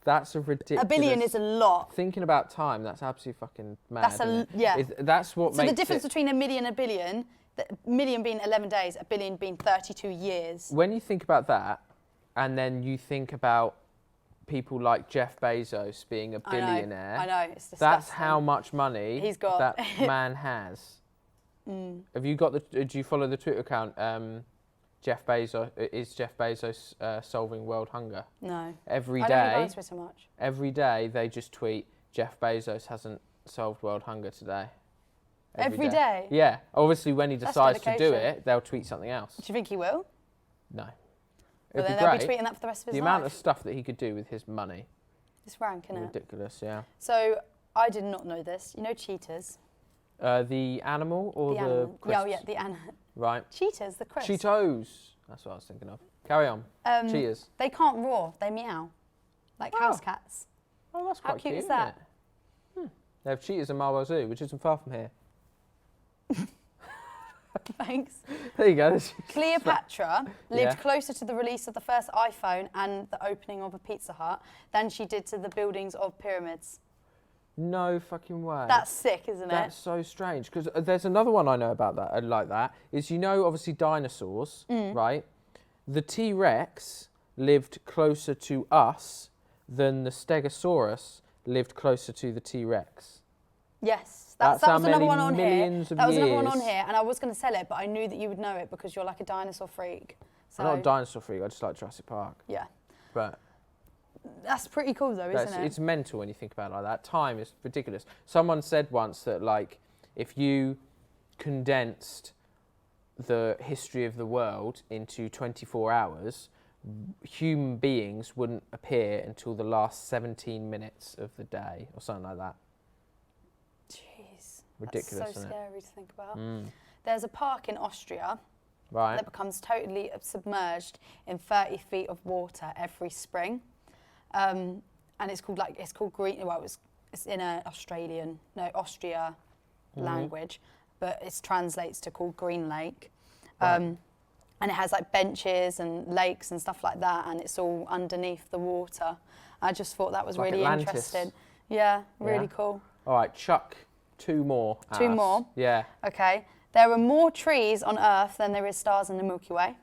That's a ridiculous... 1 billion is a lot. Thinking about time, that's absolutely fucking mad. Yeah. That's what So makes the difference between 1 million and 1 billion, the million being 11 days, 1 billion being 32 years. When you think about that, and then you think about people like Jeff Bezos being a billionaire. I know, it's disgusting. That's how much money he's got. That man has. Have you got the? Do you follow the Twitter account? Jeff Bezos is Jeff Bezos solving world hunger? No. Every I don't day. go on Twitter much. Every day they just tweet Jeff Bezos hasn't solved world hunger today. Every day? Yeah. Obviously, when he decides to do dedication. it, they'll tweet something else. Do you think he will? No. Well, It'd then be they'll great. be tweeting that for the rest of his The life. amount of stuff that he could do with his money. It's rank, isn't it? Ridiculous, yeah. So I did not know this. You know cheetahs? The animal or the animal. crisps? Yeah, the animal. Right. Cheetahs, the crisps. Cheetos. That's what I was thinking of. Carry on. Cheetahs. They can't roar. They meow. Like house cats. Oh, that's How quite cute is isn't that? it? They have cheetahs in Marlborough Zoo, which isn't far from here. Thanks. There you go. Cleopatra lived Yeah. closer to the release of the first iPhone and the opening of a Pizza Hut than she did to the buildings of pyramids. No fucking way. That's sick, isn't That's it? so strange. Because there's another one I know about that, like that, is obviously dinosaurs, right? The T-Rex lived closer to us than the Stegosaurus lived closer to the T-Rex. Yes. That's that how was another many one on here. millions of That was another one on years. here, and I was going to sell it, but I knew that you would know it because you're like a dinosaur freak. So, I'm not a dinosaur freak, I just like Jurassic Park. yeah. But That's pretty cool though, isn't it? it's mental when you think about it like that. Time is ridiculous. Someone said once that like if you condensed the history of the world into 24 hours, human beings wouldn't appear until the last 17 minutes of the day or something like that. Jeez. Ridiculous, That's so isn't scary to think about. it? There's a park in Austria Right. that becomes totally submerged in 30 feet of water every spring. And it's called green. Well, it's in Austria language, but it translates to called Green Lake. And it has like benches and lakes and stuff like that, and it's all underneath the water. I just thought that was Like really Atlantis. interesting. Yeah, really Yeah. cool. All right, chuck two more. at Two us. more? Yeah. Okay, there are more trees on Earth than there is stars in the Milky Way.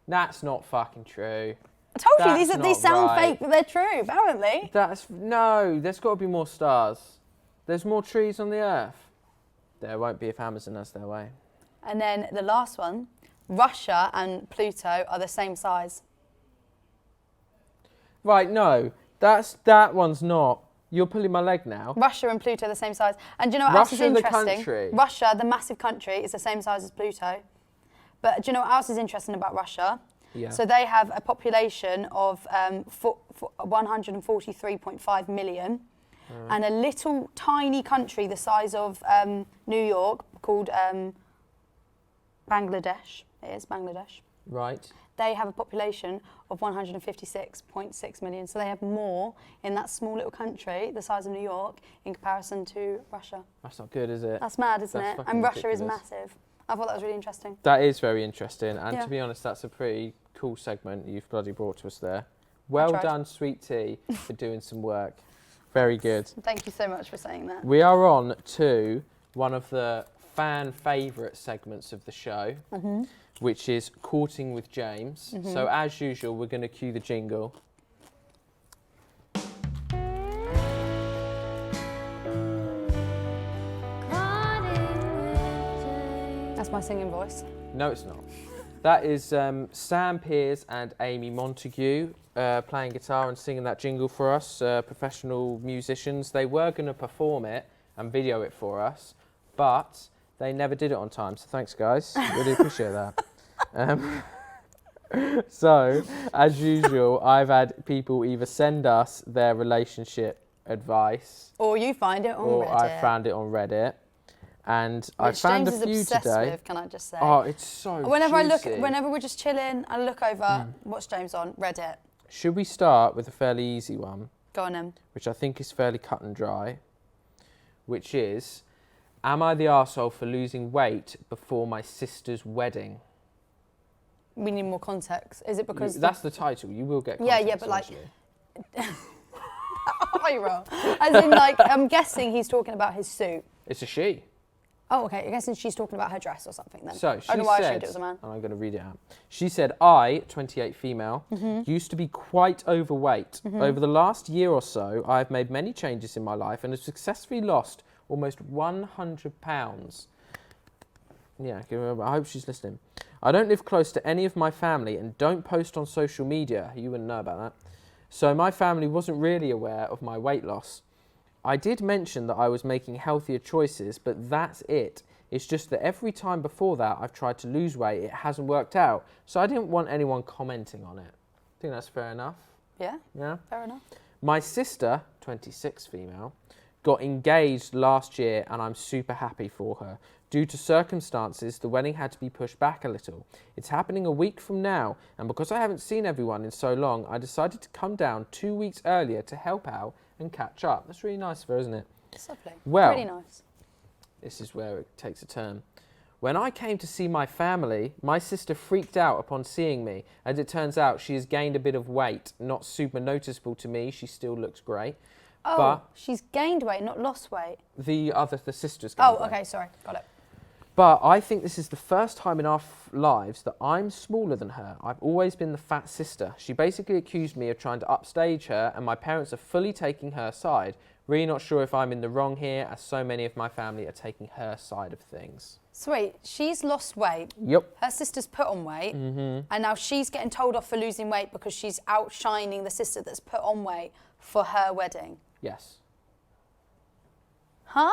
That's not fucking true. I told you That's these not sound right. fake, but they're true. Apparently. No, there's got to be more stars. There's more trees on the Earth. There won't be if Amazon has their way. And then the last one, Russia and Pluto are the same size. Right, no, that one's not. You're pulling my leg now. Russia and Pluto are the same size. And do you know what else is Russia, the interesting? country. Russia, the massive country, is the same size as Pluto. But do you know what else is interesting about Russia? Yeah. So they have a population of 143.5 million, and a little tiny country the size of New York called Bangladesh. It is Bangladesh. Right. They have a population of 156.6 million. So they have more in that small little country, the size of New York, in comparison to Russia. That's not good, is it? That's mad, isn't That's it? fucking And Russia is ridiculous. massive. I thought that was really interesting. That is very interesting, and Yeah. to be honest, that's a pretty cool segment you've bloody brought to us there. Well tried. done, Sweet Tea, for doing some work. Very good. Thank you so much for saying that. We are on to one of the fan favourite segments of the show, which is Courting with James. So as usual, we're going to cue the jingle. my singing voice. No, it's not. That is Sam Pearce and Amy Montague playing guitar and singing that jingle for us, professional musicians. They were going to perform it and video it for us, but they never did it on time, so thanks, guys. Really appreciate that. So, as usual, I've had people either send us their relationship advice, or you find it on or Reddit. I found it on Reddit, and I Which found James a few is obsessed today. with, can I just say? Oh, it's so juicy. Whenever we're just chilling, I look over, what's James on? Reddit. Should we start with a fairly easy one, Go on then. which I think is fairly cut and dry, which is, am I the arsehole for losing weight before my sister's wedding? We need more context. Is it because... That's the title. You will get Yeah, context, yeah, but like... eventually. Eye roll. As in, like, I'm guessing he's talking about his suit. It's a she. Oh, okay. I'm guessing she's talking about her dress or something then. So she I don't know why I said, assumed it was a man. and I'm going to read it out. She said, I, 28 female, used to be quite overweight. Over the last year or so, I have made many changes in my life and have successfully lost almost 100 pounds. Yeah, I hope she's listening. I don't live close to any of my family and don't post on social media. You wouldn't know about that. So my family wasn't really aware of my weight loss. I did mention that I was making healthier choices, but that's it. It's just that every time before that I've tried to lose weight, it hasn't worked out. So I didn't want anyone commenting on it. I think that's fair enough. Yeah, Yeah. fair enough. My sister, 26 female, got engaged last year and I'm super happy for her. Due to circumstances, the wedding had to be pushed back a little. It's happening a week from now, and because I haven't seen everyone in so long, I decided to come down 2 weeks earlier to help out and catch up. That's really nice of her, isn't it? It's lovely. Well, really nice. This is where it takes a turn. When I came to see my family, my sister freaked out upon seeing me. As it turns out, she has gained a bit of weight. Not super noticeable to me. She still looks great. Oh, but she's gained weight, not lost weight. the sister's gained weight. Oh, okay, sorry. Got it. But I think this is the first time in our lives that I'm smaller than her. I've always been the fat sister. She basically accused me of trying to upstage her, and my parents are fully taking her side. Really not sure if I'm in the wrong here, as so many of my family are taking her side of things. So wait, she's lost weight. Yep. Her sister's put on weight. And now she's getting told off for losing weight because she's outshining the sister that's put on weight for her wedding. Yes. Huh?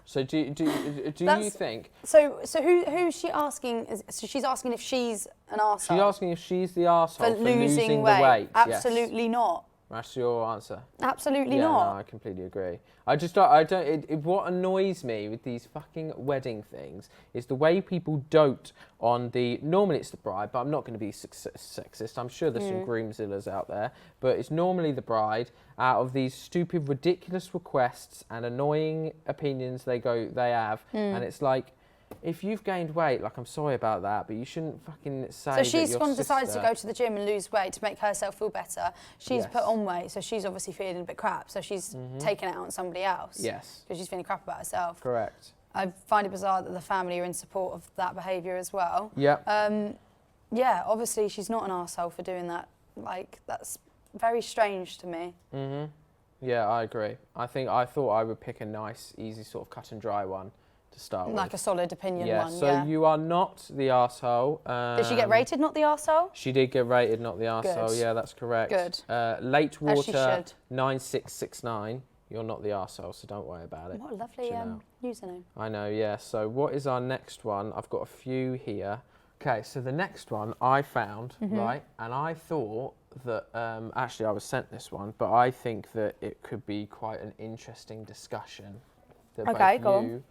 So do you think... So who's she asking? So she's asking if she's an arsehole. She's asking if she's the arsehole for losing the weight. Absolutely Yes. not. That's your answer. Absolutely Yeah, not. no, I completely agree. I don't. What annoys me with these fucking wedding things is the way people dote on the. Normally it's the bride, but I'm not going to be sexist. I'm sure there's some groomzillas out there, but it's normally the bride. Out of these stupid, ridiculous requests and annoying opinions they have, and it's like, if you've gained weight, like, I'm sorry about that, but you shouldn't fucking say that. So she's your gone and decided to sister- go to the gym and lose weight to make herself feel better. She's Yes. put on weight, so she's obviously feeling a bit crap. So she's taking it out on somebody else. Yes. Because she's feeling crap about herself. Correct. I find it bizarre that the family are in support of that behaviour as well. Yeah. Yeah, obviously she's not an arsehole for doing that. Like, that's very strange to me. Yeah, I agree. I thought I would pick a nice, easy, sort of cut and dry one to start with. Like a solid opinion Yeah, one, so yeah. you are not the arsehole. Did she get rated not the arsehole? She did get rated not the arsehole. Good. Yeah, that's correct. Good. Late As she Water should. 9669. You're not the arsehole, so don't worry about it. What a lovely Chill out. username. I know, yeah. So what is our next one? I've got a few here. Okay, so the next one I found, right? And I thought that, actually I was sent this one, but I think that it could be quite an interesting discussion that Okay, go both on. you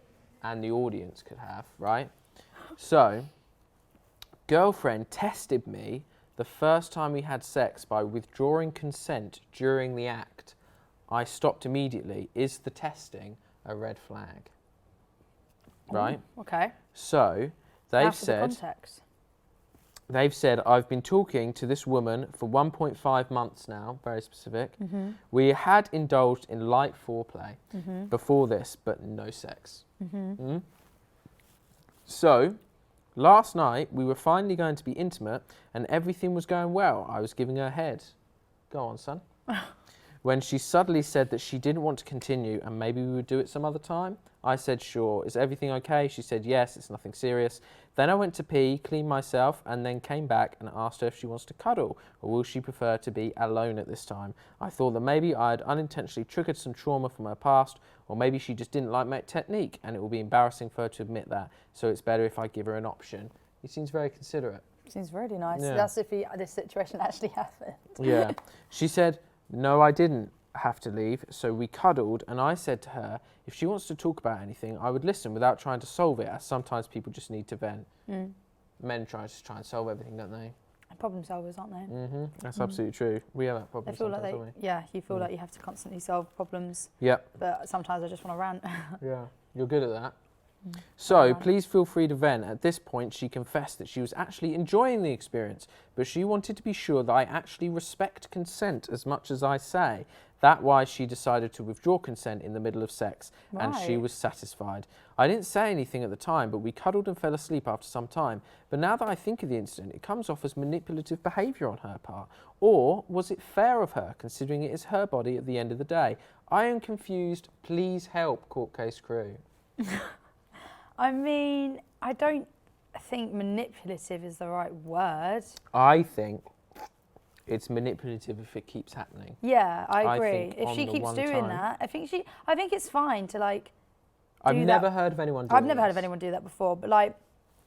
and the audience could have, right? So, girlfriend tested me the first time we had sex by withdrawing consent during the act. I stopped immediately. Is the testing a red flag? Right? Okay. So, they've said, I've been talking to this woman for 1.5 months now, very specific. We had indulged in light foreplay before this, but no sex. So, last night we were finally going to be intimate and everything was going well. I was giving her head. Go on, son. When she suddenly said that she didn't want to continue and maybe we would do it some other time, I said, sure. Is everything okay? She said, yes, it's nothing serious. Then I went to pee, cleaned myself, and then came back and asked her if she wants to cuddle, or will she prefer to be alone at this time. I thought that maybe I had unintentionally triggered some trauma from her past, or maybe she just didn't like my technique, and it will be embarrassing for her to admit that, so it's better if I give her an option. He seems very considerate. Seems really nice. Yeah. That's if this situation actually happened. Yeah. She said, no, I didn't have to leave, so we cuddled, and I said to her, if she wants to talk about anything, I would listen without trying to solve it, as sometimes people just need to vent. Men try and solve everything, don't they? Problem solvers, aren't they? That's absolutely true. We have that problem They feel sometimes, like don't we? yeah, you feel like you have to constantly solve problems. Yep. But sometimes I just want to rant. Yeah, you're good at that. So please feel free to vent. At this point, she confessed that she was actually enjoying the experience, but she wanted to be sure that I actually respect consent as much as I say. That's why she decided to withdraw consent in the middle of sex, and she was satisfied. I didn't say anything at the time, but we cuddled and fell asleep after some time. But now that I think of the incident, it comes off as manipulative behaviour on her part. Or was it fair of her, considering it is her body at the end of the day? I am confused. Please help, court case crew. I mean, I don't think manipulative is the right word. I think it's manipulative if it keeps happening. Yeah, I agree. think If on she the keeps one doing time- that, I think it's fine to like. I've do never that. heard of anyone doing I've never heard of this. anyone do that before, but like,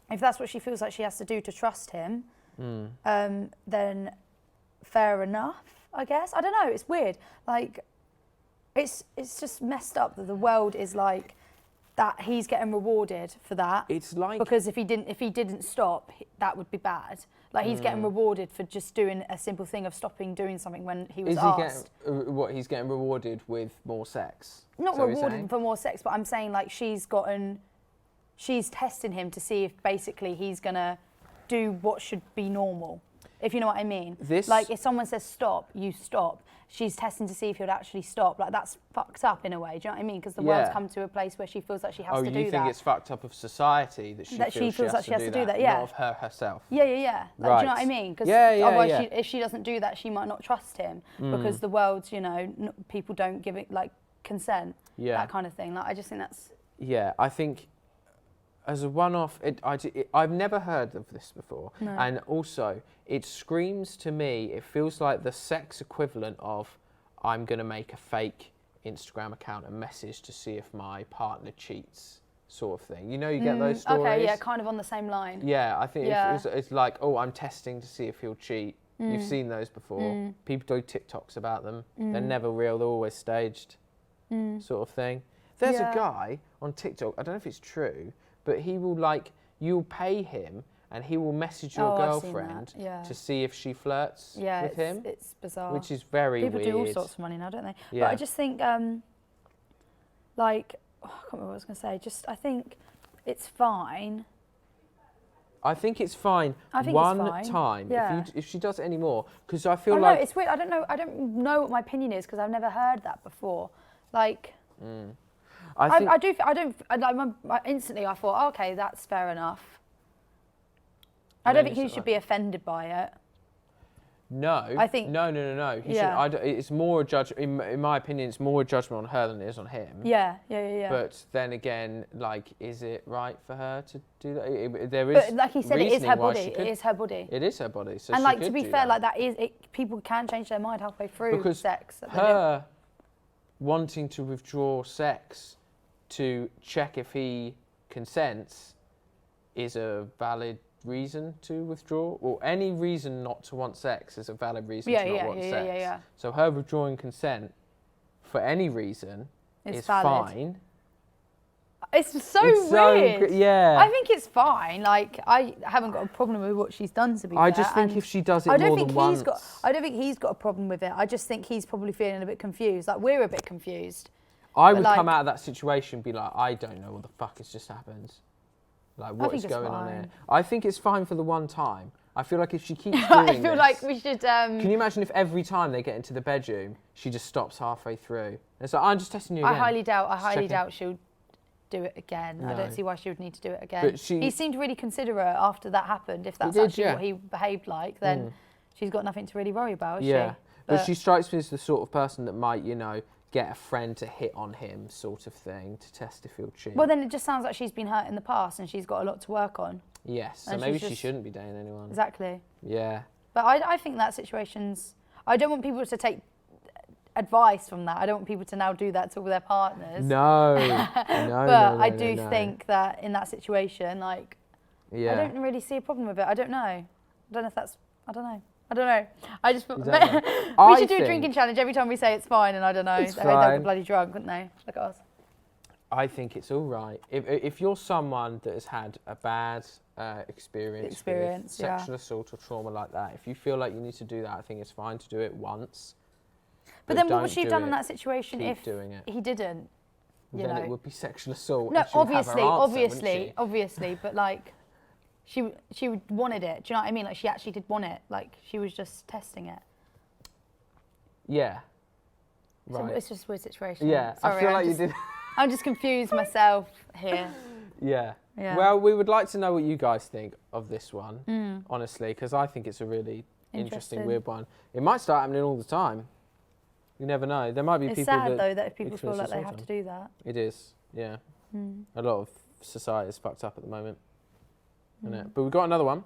if that's what she feels like she has to do to trust him, then fair enough, I guess. I don't know. It's weird. Like, it's just messed up that the world is like that. He's getting rewarded for that. It's like Because if he didn't stop, that would be bad. Like he's getting rewarded for just doing a simple thing of stopping doing something when he was asked. He's getting rewarded with more sex? Not Is that what you're rewarded saying? for more sex, but I'm saying like she's testing him to see if basically he's gonna do what should be normal. If you know what I mean. Like if someone says stop, you stop. She's testing to see if he'll actually stop. Like that's fucked up in a way. Do you know what I mean? Because the world's come to a place where she feels like she has to do that. Oh, you think it's fucked up of society that she feels like she has to do that? Yeah. Not of her herself. Yeah. Like, Right. do you know what I mean? Because otherwise, if she doesn't do that, she might not trust him because the world's, people don't give it like consent. Yeah. That kind of thing. Like I just think that's. Yeah, I think as a one-off, I've never heard of this before. No. And also, it screams to me, it feels like the sex equivalent of I'm going to make a fake Instagram account and message to see if my partner cheats sort of thing. You know, you get those stories? Okay, yeah, kind of on the same line. Yeah, I think it's like, oh, I'm testing to see if he'll cheat. You've seen those before. People do TikToks about them. They're never real, they're always staged sort of thing. There's a guy on TikTok, I don't know if it's true, but he will you'll pay him and he will message your girlfriend to see if she flirts with him. It's bizarre. Which is very weird. People do all sorts of money now, don't they? Yeah. But I just think, I can't remember what I was going to say. I think it's fine. I think it's fine one time. Yeah. If she does it anymore, because I feel No, it's weird. I don't know what my opinion is because I've never heard that before. Like, instantly I thought, oh, okay, that's fair enough. I don't think he should be offended by it. No, I think no. He shouldn't. It's more a judgment. In my opinion, it's more a judgment on her than it is on him. Yeah. But then again, is it right for her to do that? There is. But like he said, it is her body. It is her body. It is her body. So and she like could to be do fair, that. people can change their mind halfway through because sex. Her wanting to withdraw sex to check if he consents is a valid reason to withdraw, or any reason not to want sex is a valid reason to not want sex. Yeah. So her withdrawing consent for any reason is valid. fine. It's so weird. Yeah. I think it's fine. Like I haven't got a problem with what she's done. To be fair, I just think if she does it more than once, I don't think he's got a problem with it. I just think he's probably feeling a bit confused. Like we're a bit confused. I would come out of that situation and be like, I don't know what the fuck has just happened. Like, what is going on here? I think it's fine for the one time. I feel like if she keeps doing I feel like we should... Can you imagine if every time they get into the bedroom, she just stops halfway through? And it's like, I'm just testing you again. I highly doubt she'll do it again. No. I don't see why she would need to do it again. But he seemed really considerate after that happened. If that's actually what he behaved like, then she's got nothing to really worry about, is she? But she strikes me as the sort of person that might, get a friend to hit on him sort of thing to test if he'll cheat. Well, then it just sounds like she's been hurt in the past and she's got a lot to work on. Yes, so And maybe she's she just- shouldn't be dating anyone. Exactly. Yeah. But I think that situation's... I don't want people to take advice from that. I don't want people to now do that to all their partners. No. But I do think that in that situation, like, Yeah. I don't really see a problem with it. I don't know. I don't know if that's... I don't know. I just... You don't know. we should do a drinking challenge every time we say it's fine, and I don't know. It's They'll fine. get bloody drunk, wouldn't they? Look at us. I think it's all right. If you're someone that has had a bad experience with sexual assault or trauma like that, if you feel like you need to do that, I think it's fine to do it once. But then what would she have done in that situation if doing it. he didn't? Then it would be sexual assault. No, and she would have her answer, obviously, but like, she wanted it. Do you know what I mean? Like, she actually did want it. Like, she was just testing it. Yeah. Right. So it's just a weird situation. Yeah, Sorry, I feel like you did. I'm just confused myself here. Yeah. Well, we would like to know what you guys think of this one, Mm. honestly, because I think it's a really interesting, weird one. It might start happening all the time. You never know. There might be It's people sad, that... though, that if people feel like they have to do that. It is, yeah. A lot of society is fucked up at the moment. Isn't it? But we've got another one.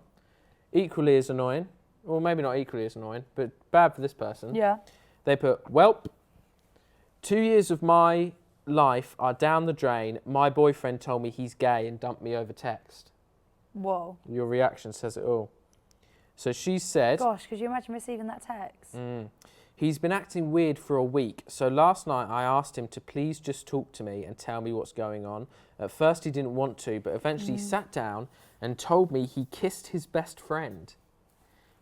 Equally as annoying. Or maybe not equally as annoying, but bad for this person. Yeah. They put, "Welp, 2 years of my life are down the drain. My boyfriend told me he's gay and dumped me over text." Whoa. Your reaction says it all. So she said... Gosh, could you imagine receiving that text? "He's been acting weird for a week, so last night I asked him to please just talk to me and tell me what's going on. At first he didn't want to, but eventually he sat down and told me he kissed his best friend.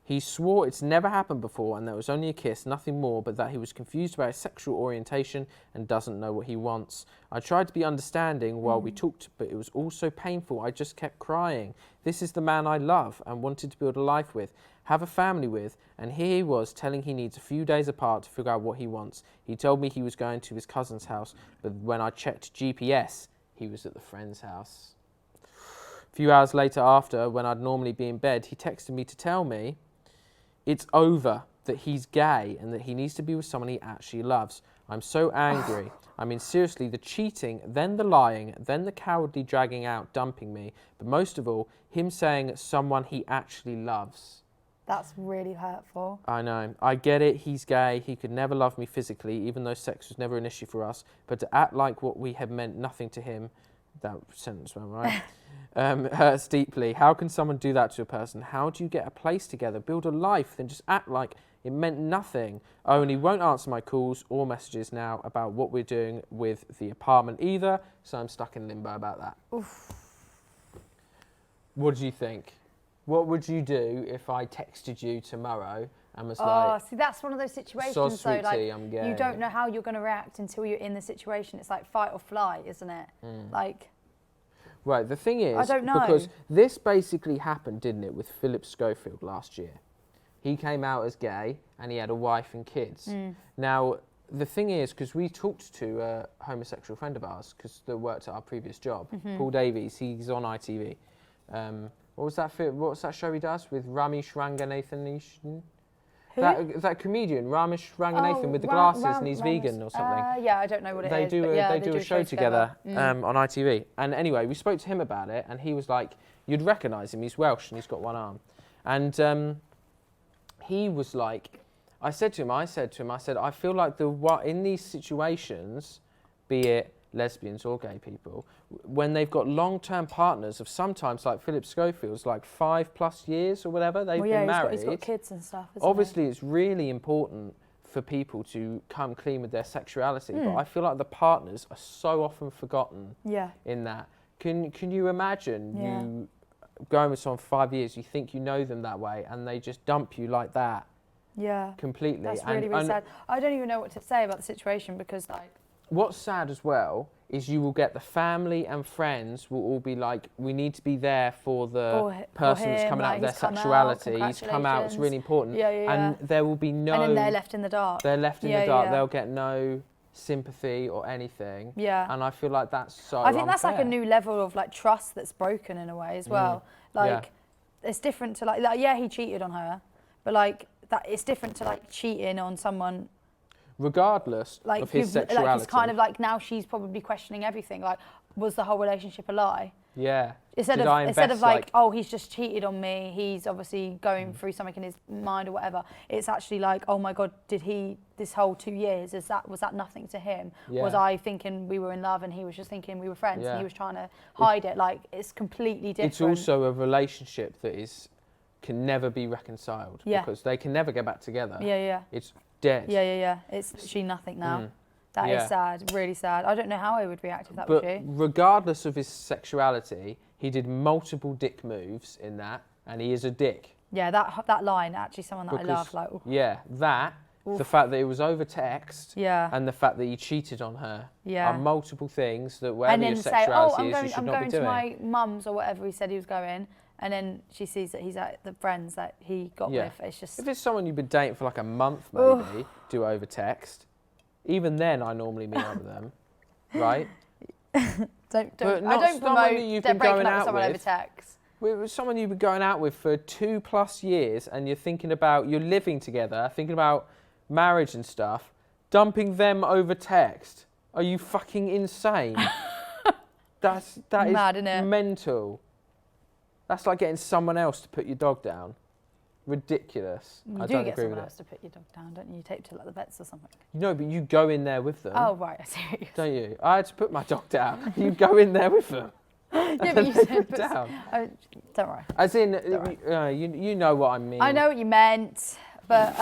He swore it's never happened before and that it was only a kiss, nothing more, but that he was confused about his sexual orientation and doesn't know what he wants. I tried to be understanding while we talked, but it was all so painful. I just kept crying. This is the man I love and wanted to build a life with, have a family with, and here he was telling he needs a few days apart to figure out what he wants. He told me he was going to his cousin's house, but when I checked GPS, he was at the friend's house. A few hours later after, when I'd normally be in bed, he texted me to tell me it's over, that he's gay and that he needs to be with someone he actually loves. I'm so angry. I mean, seriously, the cheating, then the lying, then the cowardly dragging out, dumping me, but most of all, him saying someone he actually loves." That's really hurtful. I know. I get it. He's gay. He could never love me physically, even though sex was never an issue for us. But to act like what we had meant nothing to him, that sentence went right, hurts deeply. How can someone do that to a person? How do you get a place together, build a life, then just act like it meant nothing? Oh, and he won't answer my calls or messages now about what we're doing with the apartment either, so I'm stuck in limbo about that. Oof. What do you think? What would you do if I texted you tomorrow and was See, that's one of those situations, though, like, you don't know how you're going to react until you're in the situation. It's like fight or flight, isn't it? Like... Right, the thing is, I don't know. because this basically happened, didn't it, with Philip Schofield last year. He came out as gay and he had a wife and kids. Now, the thing is, because we talked to a homosexual friend of ours, because that worked at our previous job, Paul Davies, he's on ITV. What was that show he does with Ramesh Ranganathan? That comedian, Ramesh Ranganathan, with the glasses and he's vegan or something. Yeah, I don't know what it is. They do a show together on ITV. And anyway, we spoke to him about it, and he was like, you'd recognise him, he's Welsh and he's got one arm. And he was like, I said to him, I said, I feel like in these situations, be it lesbians or gay people, when they've got long-term partners of sometimes, like Philip Schofield's, like 5+ years or whatever, they've been married. He's got kids and stuff, Obviously, it's really important for people to come clean with their sexuality, but I feel like the partners are so often forgotten in that. Can you imagine you going with someone for 5 years, you think you know them that way, and they just dump you like that? Yeah. Completely. That's really sad. I don't even know what to say about the situation because, like... What's sad as well is you will get the family and friends will all be like, we need to be there for the person that's coming out of their sexuality. He's come out, it's really important. And there will be no... And then they're left in the dark. They're left in the dark. They'll get no sympathy or anything. Yeah. And I feel like that's so I think that's like a new level of like trust that's broken in a way as well. Like, it's different to like, yeah, he cheated on her, but like, that it's different to like cheating on someone... Regardless of his sexuality. Like, it's kind of like now she's probably questioning everything. Like, was the whole relationship a lie? Yeah. Instead of like, oh, he's just cheated on me, he's obviously going through something in his mind or whatever. It's actually like, oh my God, this whole 2 years, was that nothing to him? Yeah. Was I thinking we were in love and he was just thinking we were friends Yeah. and he was trying to hide it? Like, it's completely different. It's also a relationship that can never be reconciled. Yeah. Because they can never get back together. Yeah. It's dead. Yeah. It's literally nothing now. That is sad, really sad. I don't know how I would react if that was you. But regardless of his sexuality, he did multiple dick moves in that, and he is a dick. Yeah, that line, actually someone that I love. Like, oof. Yeah, the fact that it was over text, and the fact that he cheated on her are multiple things that wherever your sexuality is, you should not be doing. I'm going to my mum's or whatever he said he was going, and then she sees that he's at the friends that he got with. It's just... If it's someone you've been dating for like a month, maybe, do over text. Even then, I normally meet up with them, right? I don't promote breaking up with someone over text. With someone you've been going out with for 2+ years, and you're living together, thinking about marriage and stuff, dumping them over text. Are you fucking insane? that mad, is innit? Mental. That's like getting someone else to put your dog down. Ridiculous. You do get someone else to put your dog down, don't you? You take to like the vets or something. No, but you go in there with them. Oh right, I see what you're saying. Don't you? I had to put my dog down. You go in there with them. Yeah, but you said put down. Oh, don't worry. As in, you know what I mean. I know what you meant, but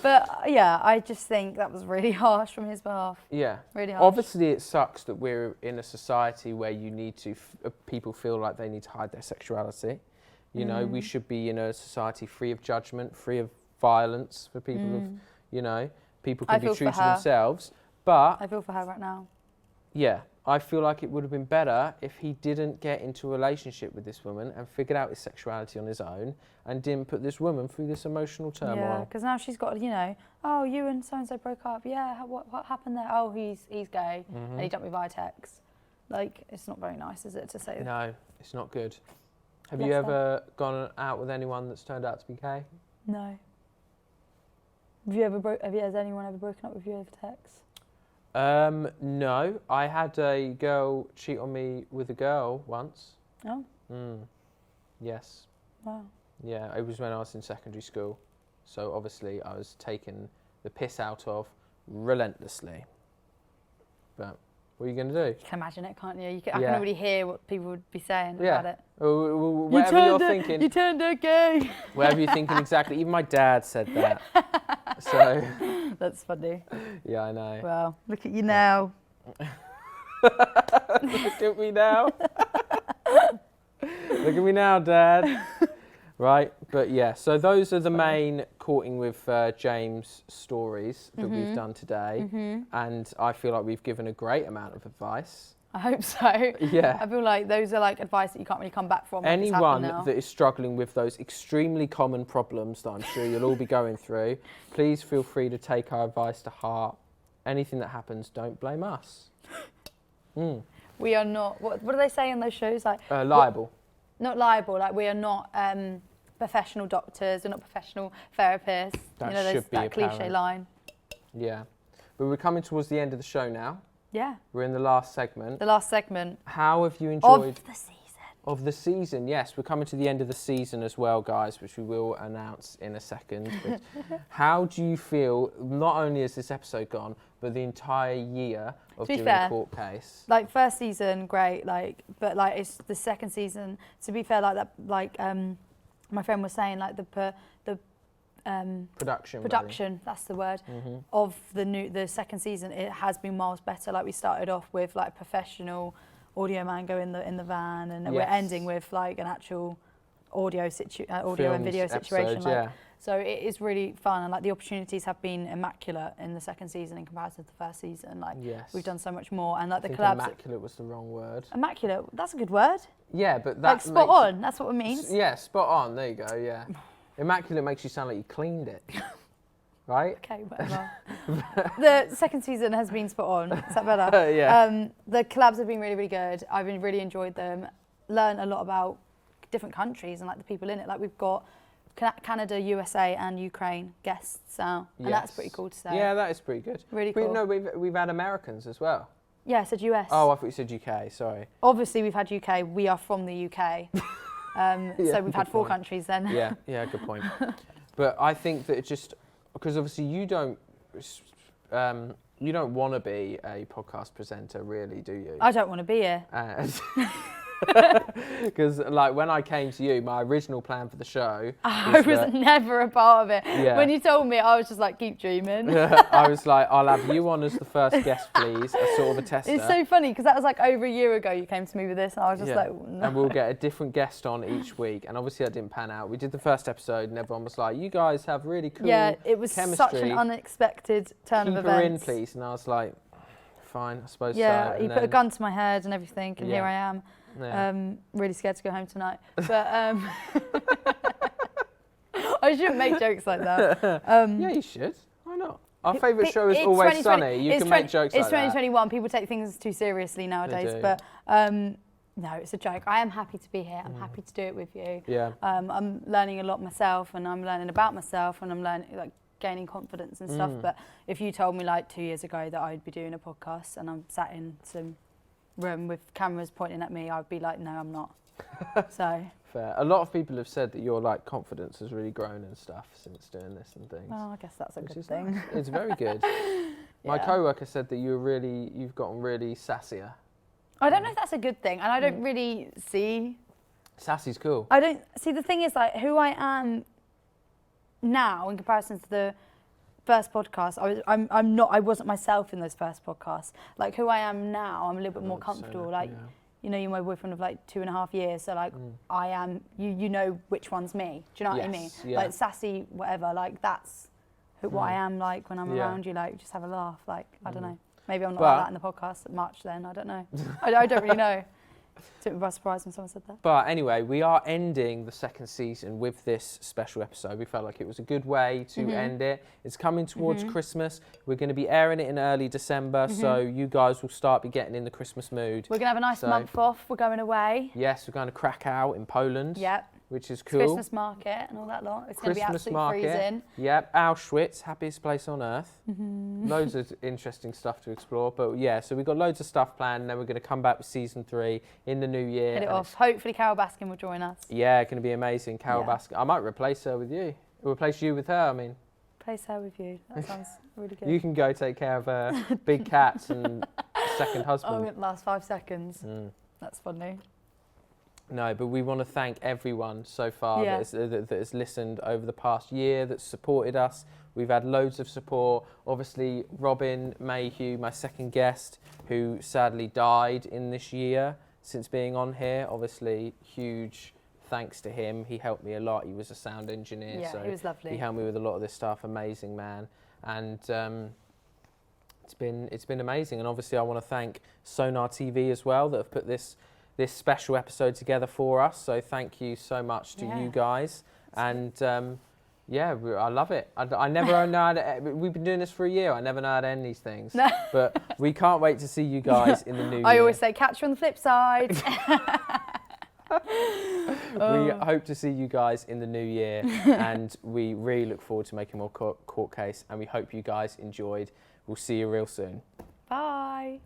but yeah, I just think that was really harsh from his behalf. Yeah, really harsh. Obviously, it sucks that we're in a society where you need to. People feel like they need to hide their sexuality. You know, we should be in a society free of judgment, free of violence for people. People can be true to themselves. But I feel for her right now. Yeah, I feel like it would have been better if he didn't get into a relationship with this woman and figured out his sexuality on his own and didn't put this woman through this emotional turmoil. Yeah, because now she's got, oh, you and so-and-so broke up. Yeah, what happened there? Oh, he's gay and he dumped me via text. Like, it's not very nice, is it, to say? No, it's not good. Have you ever gone out with anyone that's turned out to be gay? No. Has anyone ever broken up with you over text? No. I had a girl cheat on me with a girl once. Oh. Yes. Wow. Yeah, it was when I was in secondary school. So obviously I was taken the piss out of relentlessly. But what are you going to do? You can imagine it, can't you? I can already hear what people would be saying about it. Whatever you're thinking. You turned out gay. Whatever you're thinking exactly. Even my dad said that. So. That's funny. Yeah, I know. Well, look at you now. Look at me now. Look at me now, Dad. Right, but yeah, so those are the main Courting with James stories that we've done today. And I feel like we've given a great amount of advice. I hope so. Yeah. I feel like those are like advice that you can't really come back from. Anyone that is struggling with those extremely common problems that I'm sure you'll all be going through, please feel free to take our advice to heart. Anything that happens, don't blame us. We are not, what do they say in those shows? Like liable. Not liable, like we are not professional doctors, we're not professional therapists. That should be that cliche apparent. line. Yeah. But we're coming towards the end of the show now. Yeah. We're in the last segment. The last segment. How have you enjoyed... Of the season. Of the season, yes. We're coming to the end of the season as well, guys, which we will announce in a second. But how do you feel, not only has this episode gone, but the entire year of doing a court case? Like, first season, great, but it's the second season. To be fair, my friend was saying, like, the production, that's the word, of the second season, it has been miles better. Like, we started off with like professional audio man go in the van, and we're ending with like an actual audio and video situation. So it is really fun, and like the opportunities have been immaculate in the second season in comparison to the first season. Like we've done so much more, and like the collabs. Immaculate was the wrong word. Immaculate, that's a good word. Yeah, but that like spot on. That's what it means. Yeah, spot on. There you go. Yeah, immaculate makes you sound like you cleaned it. Right? Okay, whatever. The second season has been spot on. Is that better? Yeah. The collabs have been really, really good. I've really enjoyed them. Learned a lot about different countries and like the people in it. Like we've got Canada, USA and Ukraine guests now. And that's pretty cool to say. Yeah, that is pretty good. Really cool. No, we've had Americans as well. Yeah, I said US. Oh, I thought you said UK. Sorry. Obviously, we've had UK. We are from the UK. So we've had 4 countries then. Yeah, good point. But I think that it's just because obviously you don't want to be a podcast presenter, really, do you? I don't want to be here. Because like when I came to you, my original plan for the show, I was never a part of it. Yeah. When you told me, I was just like, keep dreaming. I was like, I'll have you on as the first guest, please, as sort of a tester. It's so funny because that was like over a year ago you came to me with this, and I was just like, no. And we'll get a different guest on each week. And obviously that didn't pan out. We did the first episode and everyone was like, you guys have really cool it was chemistry. such an unexpected turn of events. Keep her in, please. And I was like, fine, I suppose so. Yeah, And he put a gun to my head and everything, and here I am. Yeah. Really scared to go home tonight. But I shouldn't make jokes like that. Yeah, you should. Why not? Our favourite show is Always Sunny. You can make jokes like that. It's 2021. People take things too seriously nowadays. But no, it's a joke. I am happy to be here. I'm happy to do it with you. Yeah. I'm learning a lot myself, and I'm learning about myself, and I'm learning, like, gaining confidence and stuff. But if you told me like 2 years ago that I'd be doing a podcast and I'm sat in some room with cameras pointing at me, I'd be like, no, I'm not. So fair. A lot of people have said that your like confidence has really grown and stuff since doing this and things. well, I guess that's a Which good is thing. nice. It's very good. My co-worker said that you've gotten really sassier. I don't know if that's a good thing, and I don't really see. Sassy's cool. I don't see. The thing is, like, who I am now in comparison to the first podcast, I wasn't myself in those first podcasts. Like, who I am now, I'm a little bit more comfortable. Like, you know, you're my boyfriend of like 2.5 years, so like I am. You know which one's me. Do you know what I mean? Yeah. Like sassy, whatever. Like that's what I am like when I'm around you. Like just have a laugh. Like I don't know. Maybe I'm not like that in the podcast much. Then I don't know. I don't really know. Took me by surprise when someone said that. But anyway, we are ending the second season with this special episode. We felt like it was a good way to end it. It's coming towards Christmas. We're going to be airing it in early December, so you guys will start be getting in the Christmas mood. We're going to have a nice month off. We're going away. Yes, we're going to Krakow in Poland. Yep. Which is cool. Christmas market and all that lot. It's going to be absolutely freezing. Yep, Auschwitz, happiest place on earth. Loads of interesting stuff to explore. But yeah, so we've got loads of stuff planned, and then we're going to come back with season 3 in the new year. Hit it off. Hopefully Carol Baskin will join us. Yeah, it's going to be amazing. Carol Baskin. I might replace her with you. Replace you with her, I mean. Place her with you. That sounds really good. You can go take care of her big cats and second husband. Oh, it lasts 5 seconds. That's funny. No, but we want to thank everyone so far that has listened over the past year, that's supported us. We've had loads of support. Obviously, Robin Mayhew, my second guest, who sadly died in this year since being on here. Obviously, huge thanks to him. He helped me a lot. He was a sound engineer. Yeah, so he was lovely. He helped me with a lot of this stuff. Amazing man. And it's been amazing. And obviously, I want to thank Sonar TV as well that have put this special episode together for us. So thank you so much to you guys. And I love it. I never know how to, we've been doing this for a year. I never know how to end these things. But we can't wait to see you guys in the new year. I always say catch you on the flip side. We hope to see you guys in the new year. And we really look forward to making more court case. And we hope you guys enjoyed. We'll see you real soon. Bye.